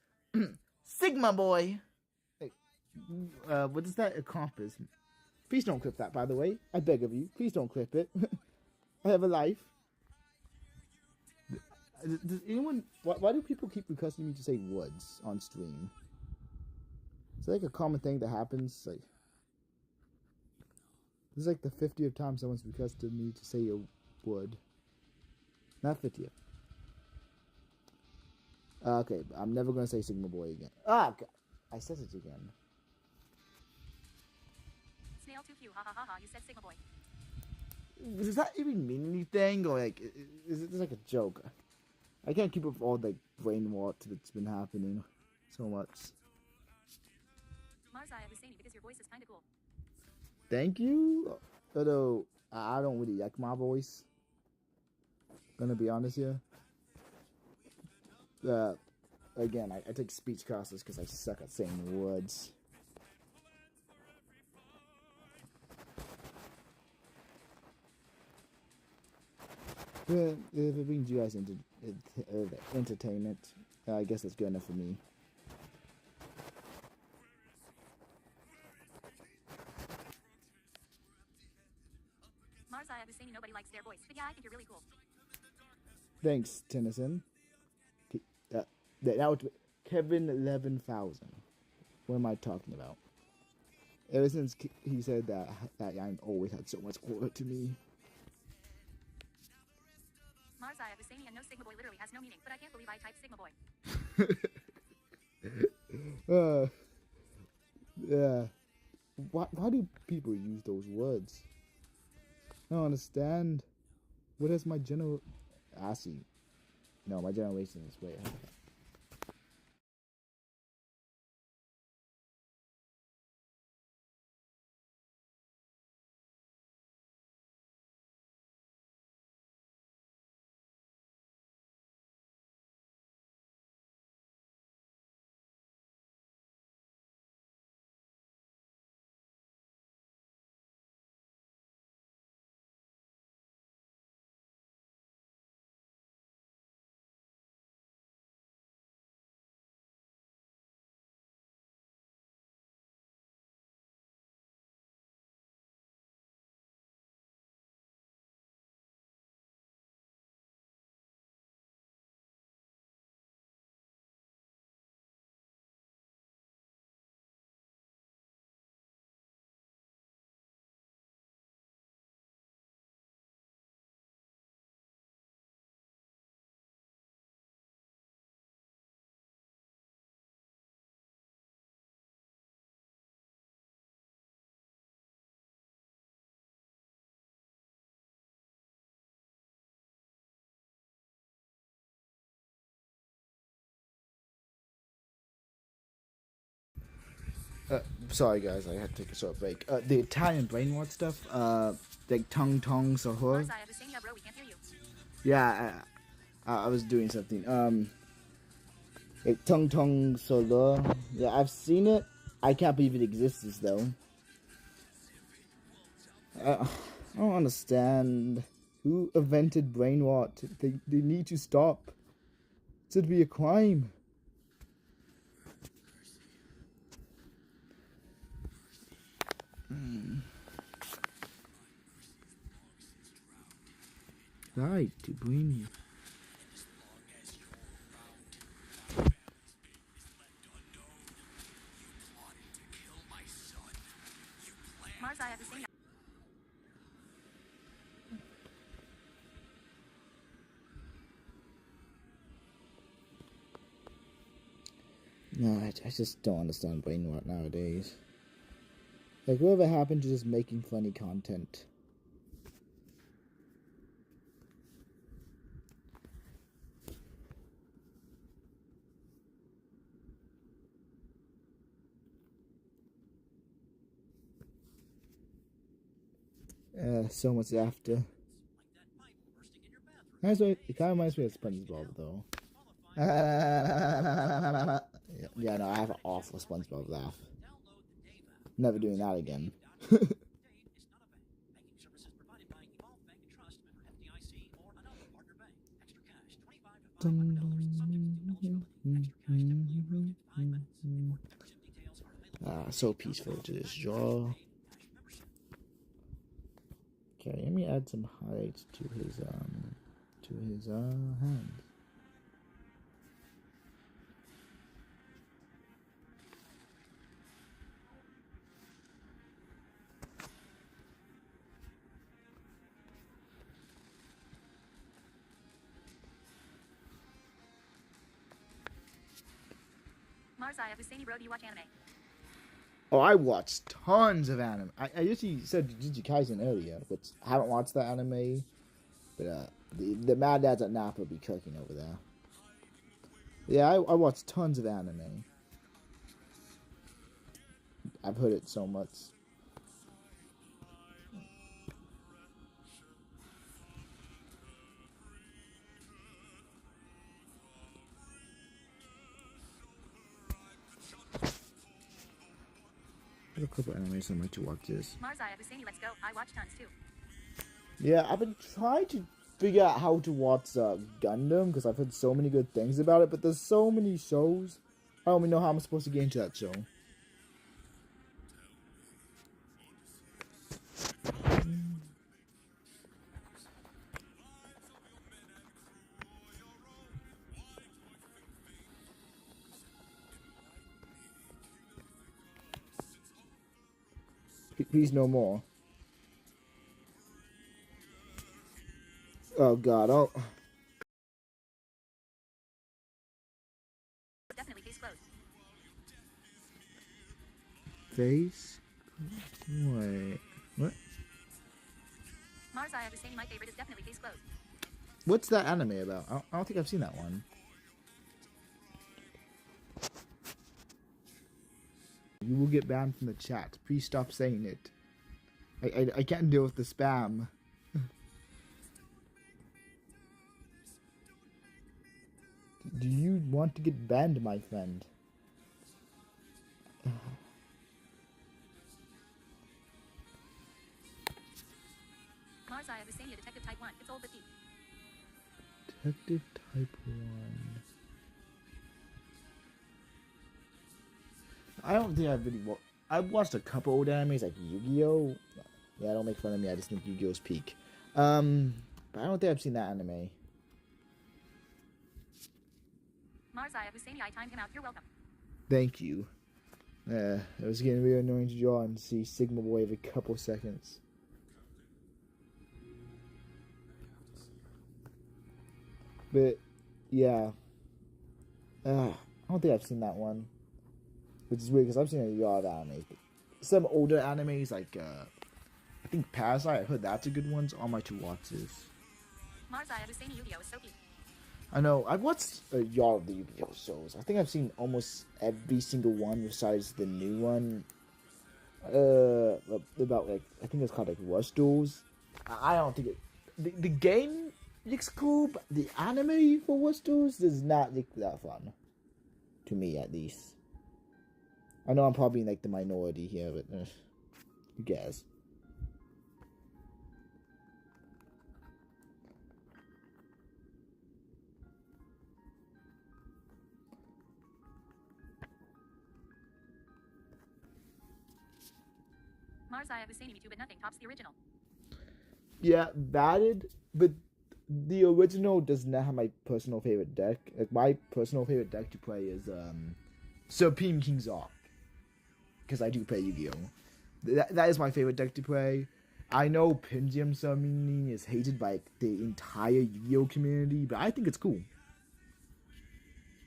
Sigma Boy! Like, what does that accomplish? Please don't clip that, by the way. I beg of you. Please don't clip it. I have a life. Does anyone... Why do people keep requesting me to say words on stream? It's like a common thing that happens. Like, this is like the 50th time someone's requested me to say a word. Not 50th. Okay, I'm never gonna say Sigma Boy again. Ah, God. I said it again. Snail 2Q, ha ha ha ha, you said Sigma Boy. Does that even mean anything, or like, is it just like a joke? I can't keep up with all the brain rot that's been happening so much. Marzaya Husseini, because your voice is kinda cool. Thank you. Although I don't really like my voice. Gonna be honest here. Again, I take speech classes because I suck at saying words. But if it brings you guys into entertainment, I guess that's good enough for me. Marzaya Husseini, nobody likes their voice, but yeah, I think you're really cool. Thanks, Tennyson. That was Kevin 11,000. What am I talking about? Ever since he said that Yang always had so much aura to me. Marzaya Husseini and no Sigma Boy literally has no meaning, but I can't believe I typed Sigma Boy. Yeah. Why do people use those words? I don't understand. What is my general? I see. No, my generation is way ahead. Sorry guys, I had to take a short break. The Italian brainwatch stuff, like tongue so her. Marzai, I was saying, yeah, bro, we can't hear you. Yeah, I was doing something. Like tongue so yeah, I've seen it. I can't believe it exists though. I don't understand. Who invented brainwatch? They need to stop. It should be a crime. Right, to bring you. Marzai, I was saying, No, I just don't understand brainwatch nowadays. Like, whatever happened to just making funny content? So much after. It kind of reminds me of SpongeBob, though. Yeah, no, I have an awful SpongeBob laugh. Never doing that again. So peaceful to this jaw. Okay, let me add some highlights to his hand. Marzai, I was saying, bro, do you watch anime? Oh, I watched tons of anime. I usually said Jujutsu Kaisen earlier, but I haven't watched that anime. But the Mad Dads at Napa be cooking over there. Yeah, I watched tons of anime. I've heard it so much. There's a couple animes I like to watch this. Marzai, I was saying, let's go. I watch tons too. Yeah, I've been trying to figure out how to watch Gundam because I've heard so many good things about it, but there's so many shows. I don't even know how I'm supposed to get into that show. Please no more. Oh god, oh. Definitely case closed. face? Wait. What? Mars, I have saying my favorite is definitely case closed. What's that anime about? I don't think I've seen that one. You will get banned from the chat. Please stop saying it. I can't deal with the spam. Do you want to get banned, my friend? Mars, I have saying detective type 1. It's old but deep. Detective type 1. I don't think I've really I've watched a couple old animes like Yu-Gi-Oh! Yeah, don't make fun of me. I just think Yu-Gi-Oh's peak. But I don't think I've seen that anime. Mars, I have Husseini. I timed him out. You're welcome. Thank you. It was getting really annoying to draw and see Sigma Boy every couple seconds. But yeah, I don't think I've seen that one, which is weird because I've seen a lot of animes. But some older animes like I think Parasite. I heard that's a good one. It's on my to watches. Mars, I have Husseini. Yu-Gi-Oh is so deep. I know. I've watched a lot of the Yu-Gi-Oh shows. I think I've seen almost every single one besides the new one. About like I think it's called like Rush Duels. I don't think it. The game looks cool, but the anime for Rush Duels does not look that fun. To me, at least. I know I'm probably like the minority here, but who cares? Mars, I have Husseini. Me too, but nothing tops the original. Yeah, valid, but the original does not have my personal favorite deck. Like my personal favorite deck to play is Supreme King's Arc, because I do play Yu-Gi-Oh. That is my favorite deck to play. I know Pinjium summoning is hated by like, the entire Yu-Gi-Oh community, but I think it's cool.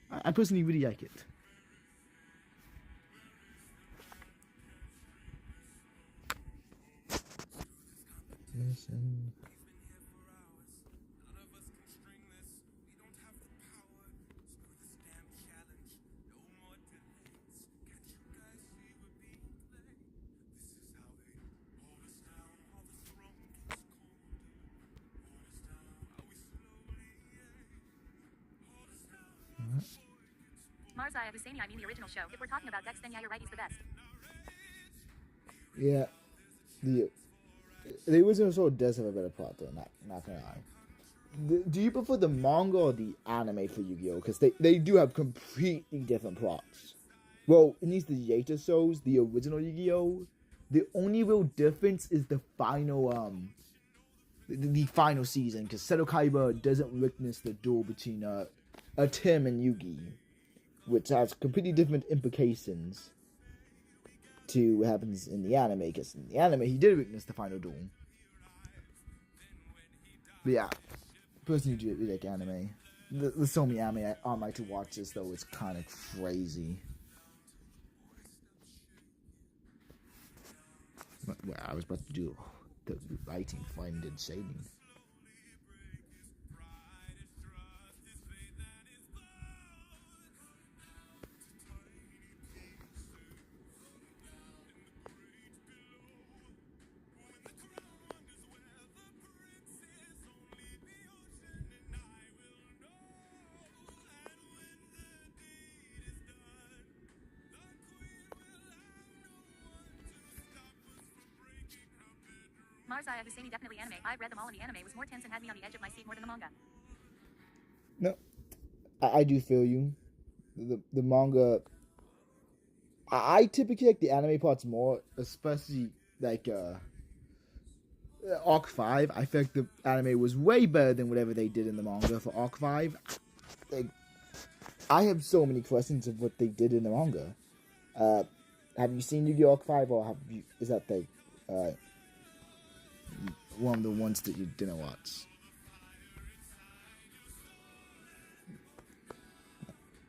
I personally really like it. Listen. Mars, I have Husseini. I mean the original show. If we're talking about decks, then yeah, you're right. He's the best. Yeah, the original show does have a better plot though. Not gonna lie. Do you prefer the manga or the anime for Yu-Gi-Oh? Because they do have completely different plots. Well, in these the Yata shows, the original Yu-Gi-Oh, the only real difference is the final the final season, because Seto Kaiba doesn't witness the duel between Tim and Yugi, which has completely different implications to what happens in the anime, because in the anime he did witness the final duel. But yeah, personally do really like anime. There's so many anime on my to watch this though, it's kind of crazy. Well, I was about to do the lighting, finding, and shading. Mars, I have Husseini. Definitely anime. I've read them all, and the anime was more tense and had me on the edge of my seat more than the manga. No, I do feel you. The manga. I typically like the anime parts more, especially like Arc 5. I feel like the anime was way better than whatever they did in the manga for Arc 5. Like, I have so many questions of what they did in the manga. Have you seen Yu-Gi-Oh! Arc 5, or is that the one of the ones that you didn't watch?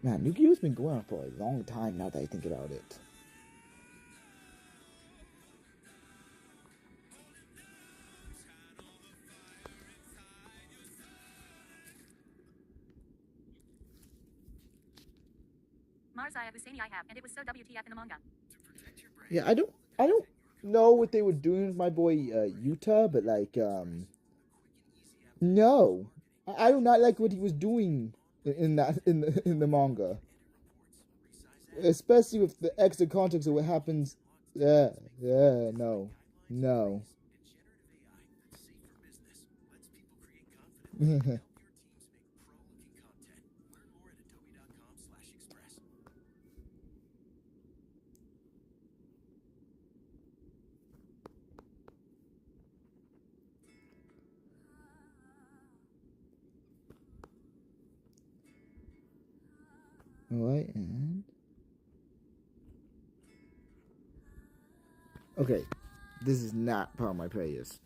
Man, Yu-Gi-Oh's been going on for a long time now that I think about it. Marzaya Husseini I have, and it was so WTF in the manga. Yeah, I don't know what they were doing with my boy Utah, but like no, I do not like what he was doing in that in the manga, especially with the extra context of what happens. Yeah, no, no. Alright, and okay, this is not part of my playlist.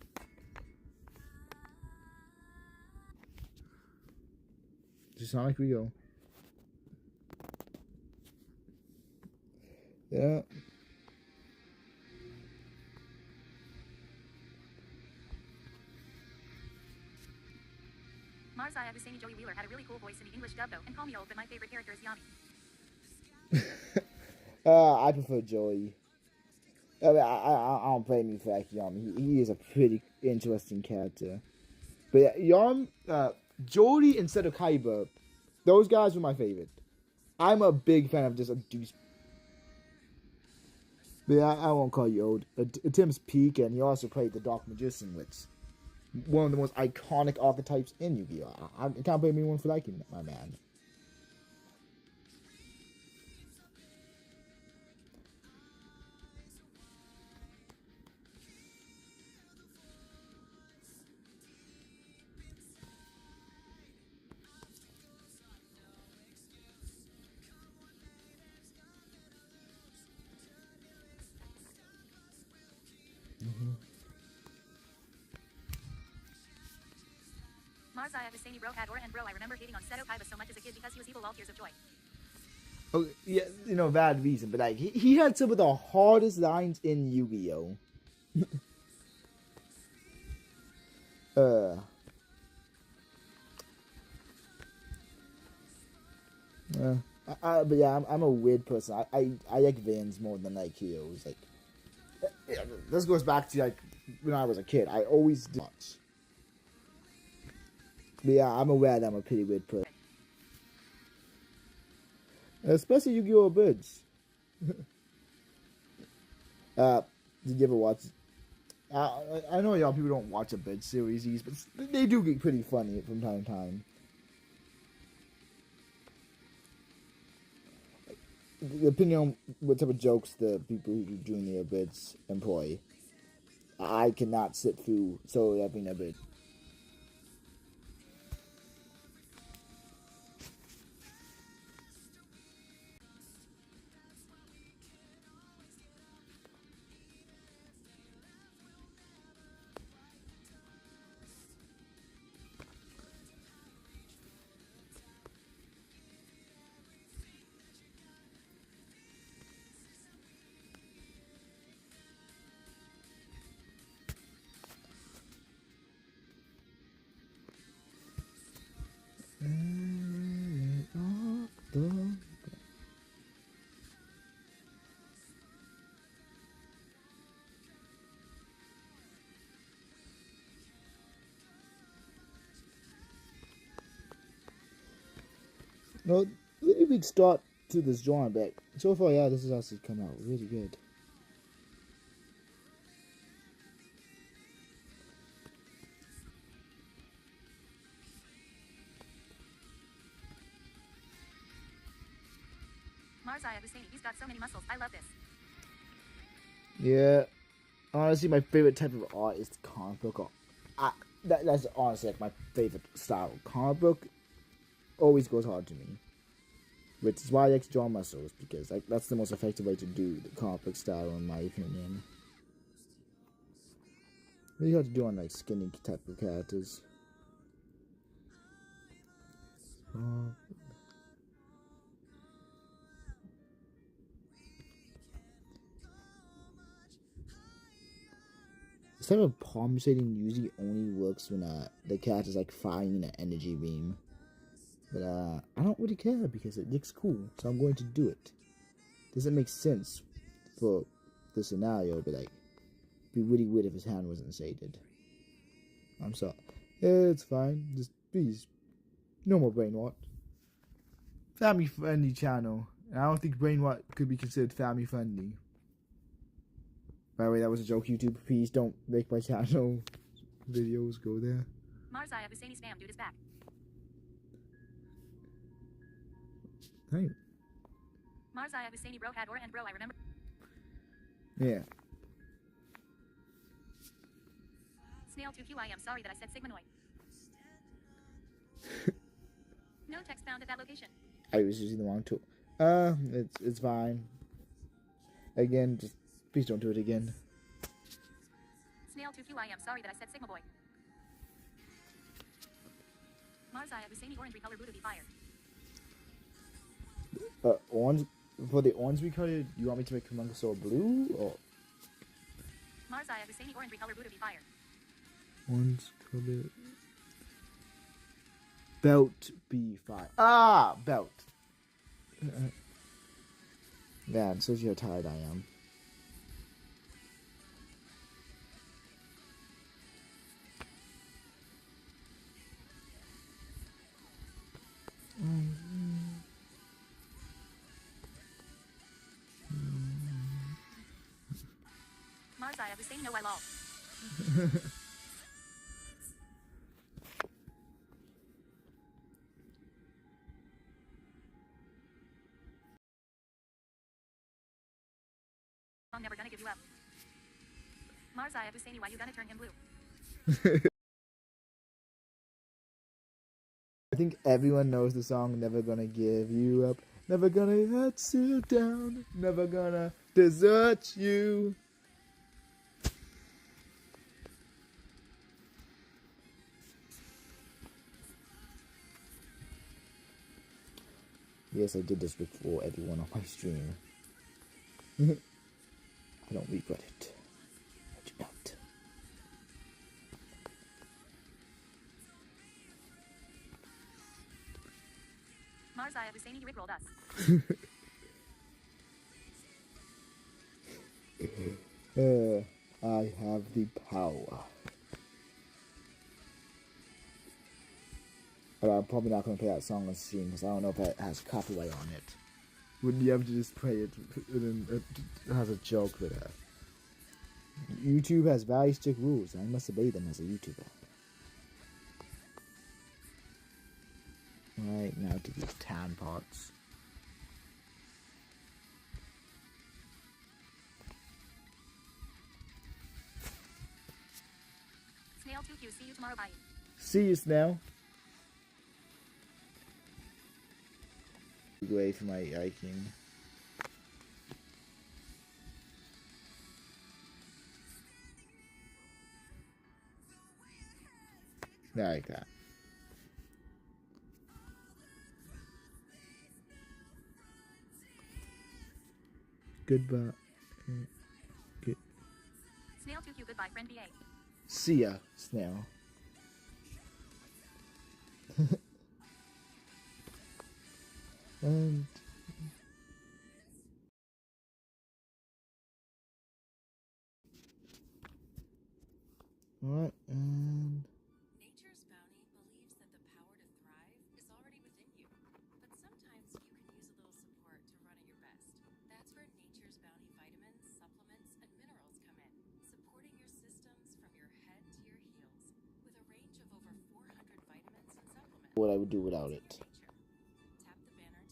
To Sonic Rio. Yeah. Marzaya Husseini Joey Wheeler had a really cool voice in the English dub though, and call me old, but my favorite character is Yami. I prefer Joey. I mean, I don't blame you for like Yum. He is a pretty interesting character. But yeah, Yum, Jody instead of Kaiba, those guys were my favorite. I'm a big fan of just a douche. But yeah, I won't call you old. Tim's peak, and he also played the Dark Magician, which one of the most iconic archetypes in Yu-Gi-Oh! I can't blame anyone for liking my man. Marzaya Husseini bro had aura and bro I remember hating on Seto Kaiba so much as a kid because he was evil all tears of joy. Oh yeah, valid reason, but like he had some of the hardest lines in Yu-Gi-Oh. But yeah, I'm a weird person. I like Vans more than like heroes. Like, yeah, this goes back to like when I was a kid. I always did much. But yeah, I'm aware that I'm a pretty weird person. Especially Yu-Gi-Oh! Birds. Did you ever watch? I know y'all people don't watch a bed series, but they do get pretty funny from time to time. Depending on what type of jokes the people who do their bids employ, I cannot sit through solo having a bid. No, really big start to this drawing, but so far, yeah, this has actually come out really good. Marzaya Husseini, he's got so many muscles. I love this. Yeah, honestly, my favorite type of art is comic book art. That's honestly like my favorite style. Comic book always goes hard to me, which is why I like to draw muscles, because like that's the most effective way to do the comic book style, in my opinion. Really hard to do on like skinny type of characters. This type of palm shading usually only works when the character's like firing an energy beam. But I don't really care because it looks cool, so I'm going to do it. Doesn't make sense for the scenario, but like, it'd be really weird if his hand wasn't shaded. I'm sorry. It's fine. Just please, no more brain rot. Family friendly channel. I don't think brain rot could be considered family friendly. By the way, that was a joke, YouTube. Please don't make my channel videos go there. Marzia Husseini spam dude is back. Hey. Marzia Husseini bro had or and bro I remember. Yeah. Snail 2Q I am sorry that I said Sigmanoid. No text found at that location. I was using the wrong tool. It's fine. Again, just please don't do it again. Snail 2Q I am sorry that I said Sigma boy. Marzia Husseini orange recolor Buddha be fire. Orange for the orange recolor. You want me to make Humungousaur blue or Marzia Husseini orange recolor Buddha be fire. orange color? Belt B5. Ah, belt. Man, shows you how tired I am. Marzia Husseini no I lol. I'm never gonna give you up. Marzia Husseini why you gonna turn him blue? I think everyone knows the song Never Gonna Give You Up. Never gonna let you down. Never gonna desert you. Yes, I did this before everyone on my stream. I don't regret it. I do not. Marzia Husseini rickrolled us. I have the power. But I'm probably not going to play that song on stream because I don't know if it has copyright on it. Wouldn't you have to just play it as a joke with that? YouTube has very strict rules, and I must obey them as a YouTuber. Right, now to these tan parts. Snail 2Q see you tomorrow bye. See you, Snail. Away from my hiking. Like that. Goodbye. Good. Snail 2Q goodbye friend BA. See ya, Snail. And alright, and Nature's bounty believes that the power to thrive is already within you, but sometimes you can use a little support to run at your best. That's where Nature's bounty vitamins, supplements, and minerals come in, supporting your systems from your head to your heels, with a range of over 400 vitamins and supplements. what I would do without it. Nature. Tap the banner to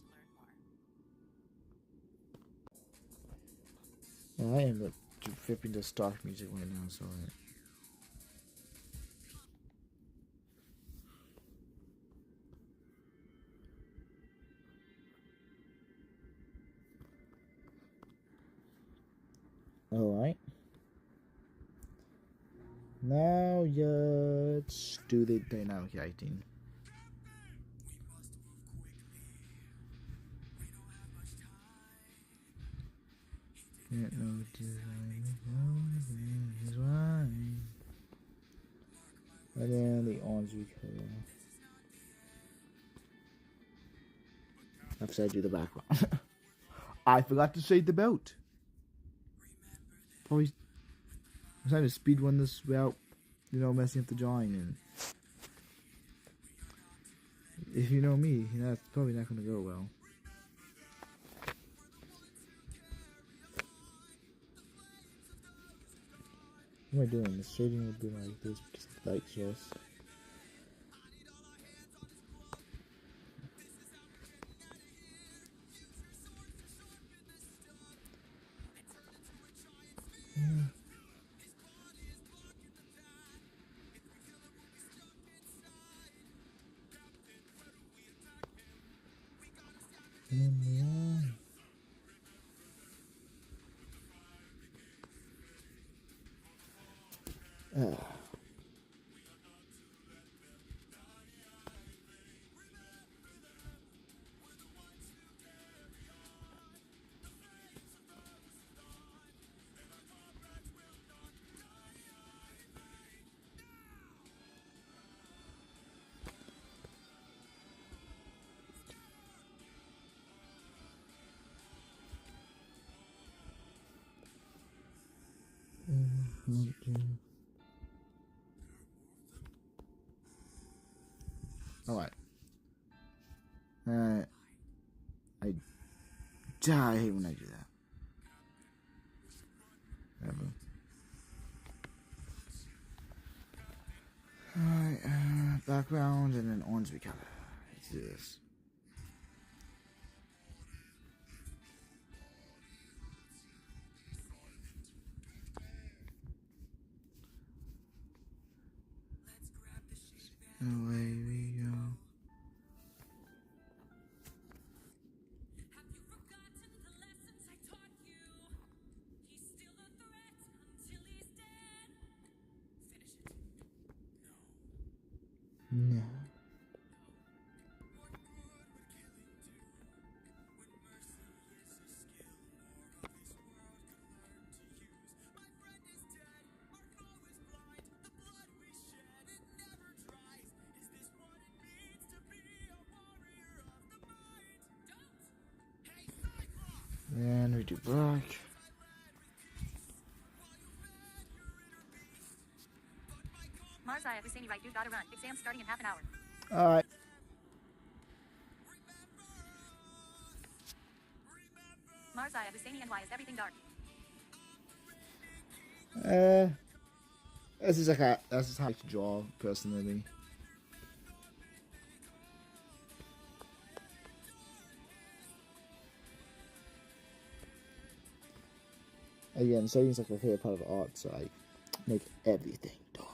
learn more. I am flipping the stock music right now, so alright. Now let's do the dynamic acting. Can't know is wine. And then the orange color. After I do the background. I forgot to shade the boat. Probably I'm trying to speed run this without, messing up the drawing. And if you know me, it's probably not going to go well. What am I doing? The shading would be like this, just light source. Alright. I hate when I do that. Ever. Alright, background and then orange recolor. Let's do this. Away we go. Have you forgotten the lessons I taught you? He's still a threat until he's dead. Finish it. No. What good would killing do when mercy is a skill more of this world could learn to use? My friend is dead, our call is blind, the blood we shed, it never dries. Is this what it means to be a warrior of the mind? Don't! Hey, Cyclops! And we do black. Mars, I have Husseini right. You gotta run. Exam starting in half an hour. Alright. Mars, I have Husseini and why is everything dark? This is that's just how I like to draw personally. Again, shading's like my favorite part of art, so I make everything dark.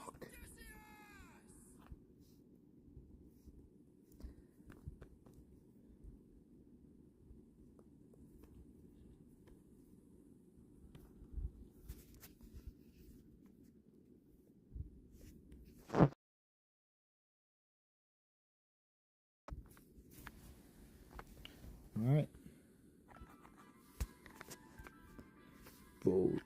Alright. Bold.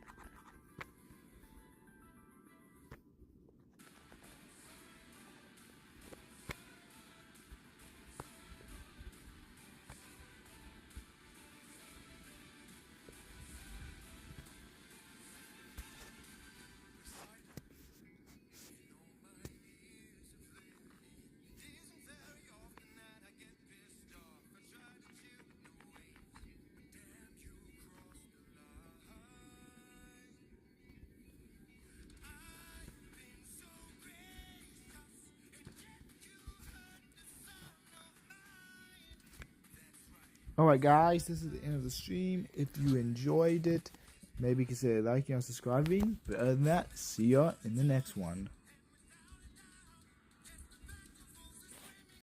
Alright guys, this is the end of the stream. If you enjoyed it, maybe consider liking and subscribing. But other than that, see ya in the next one.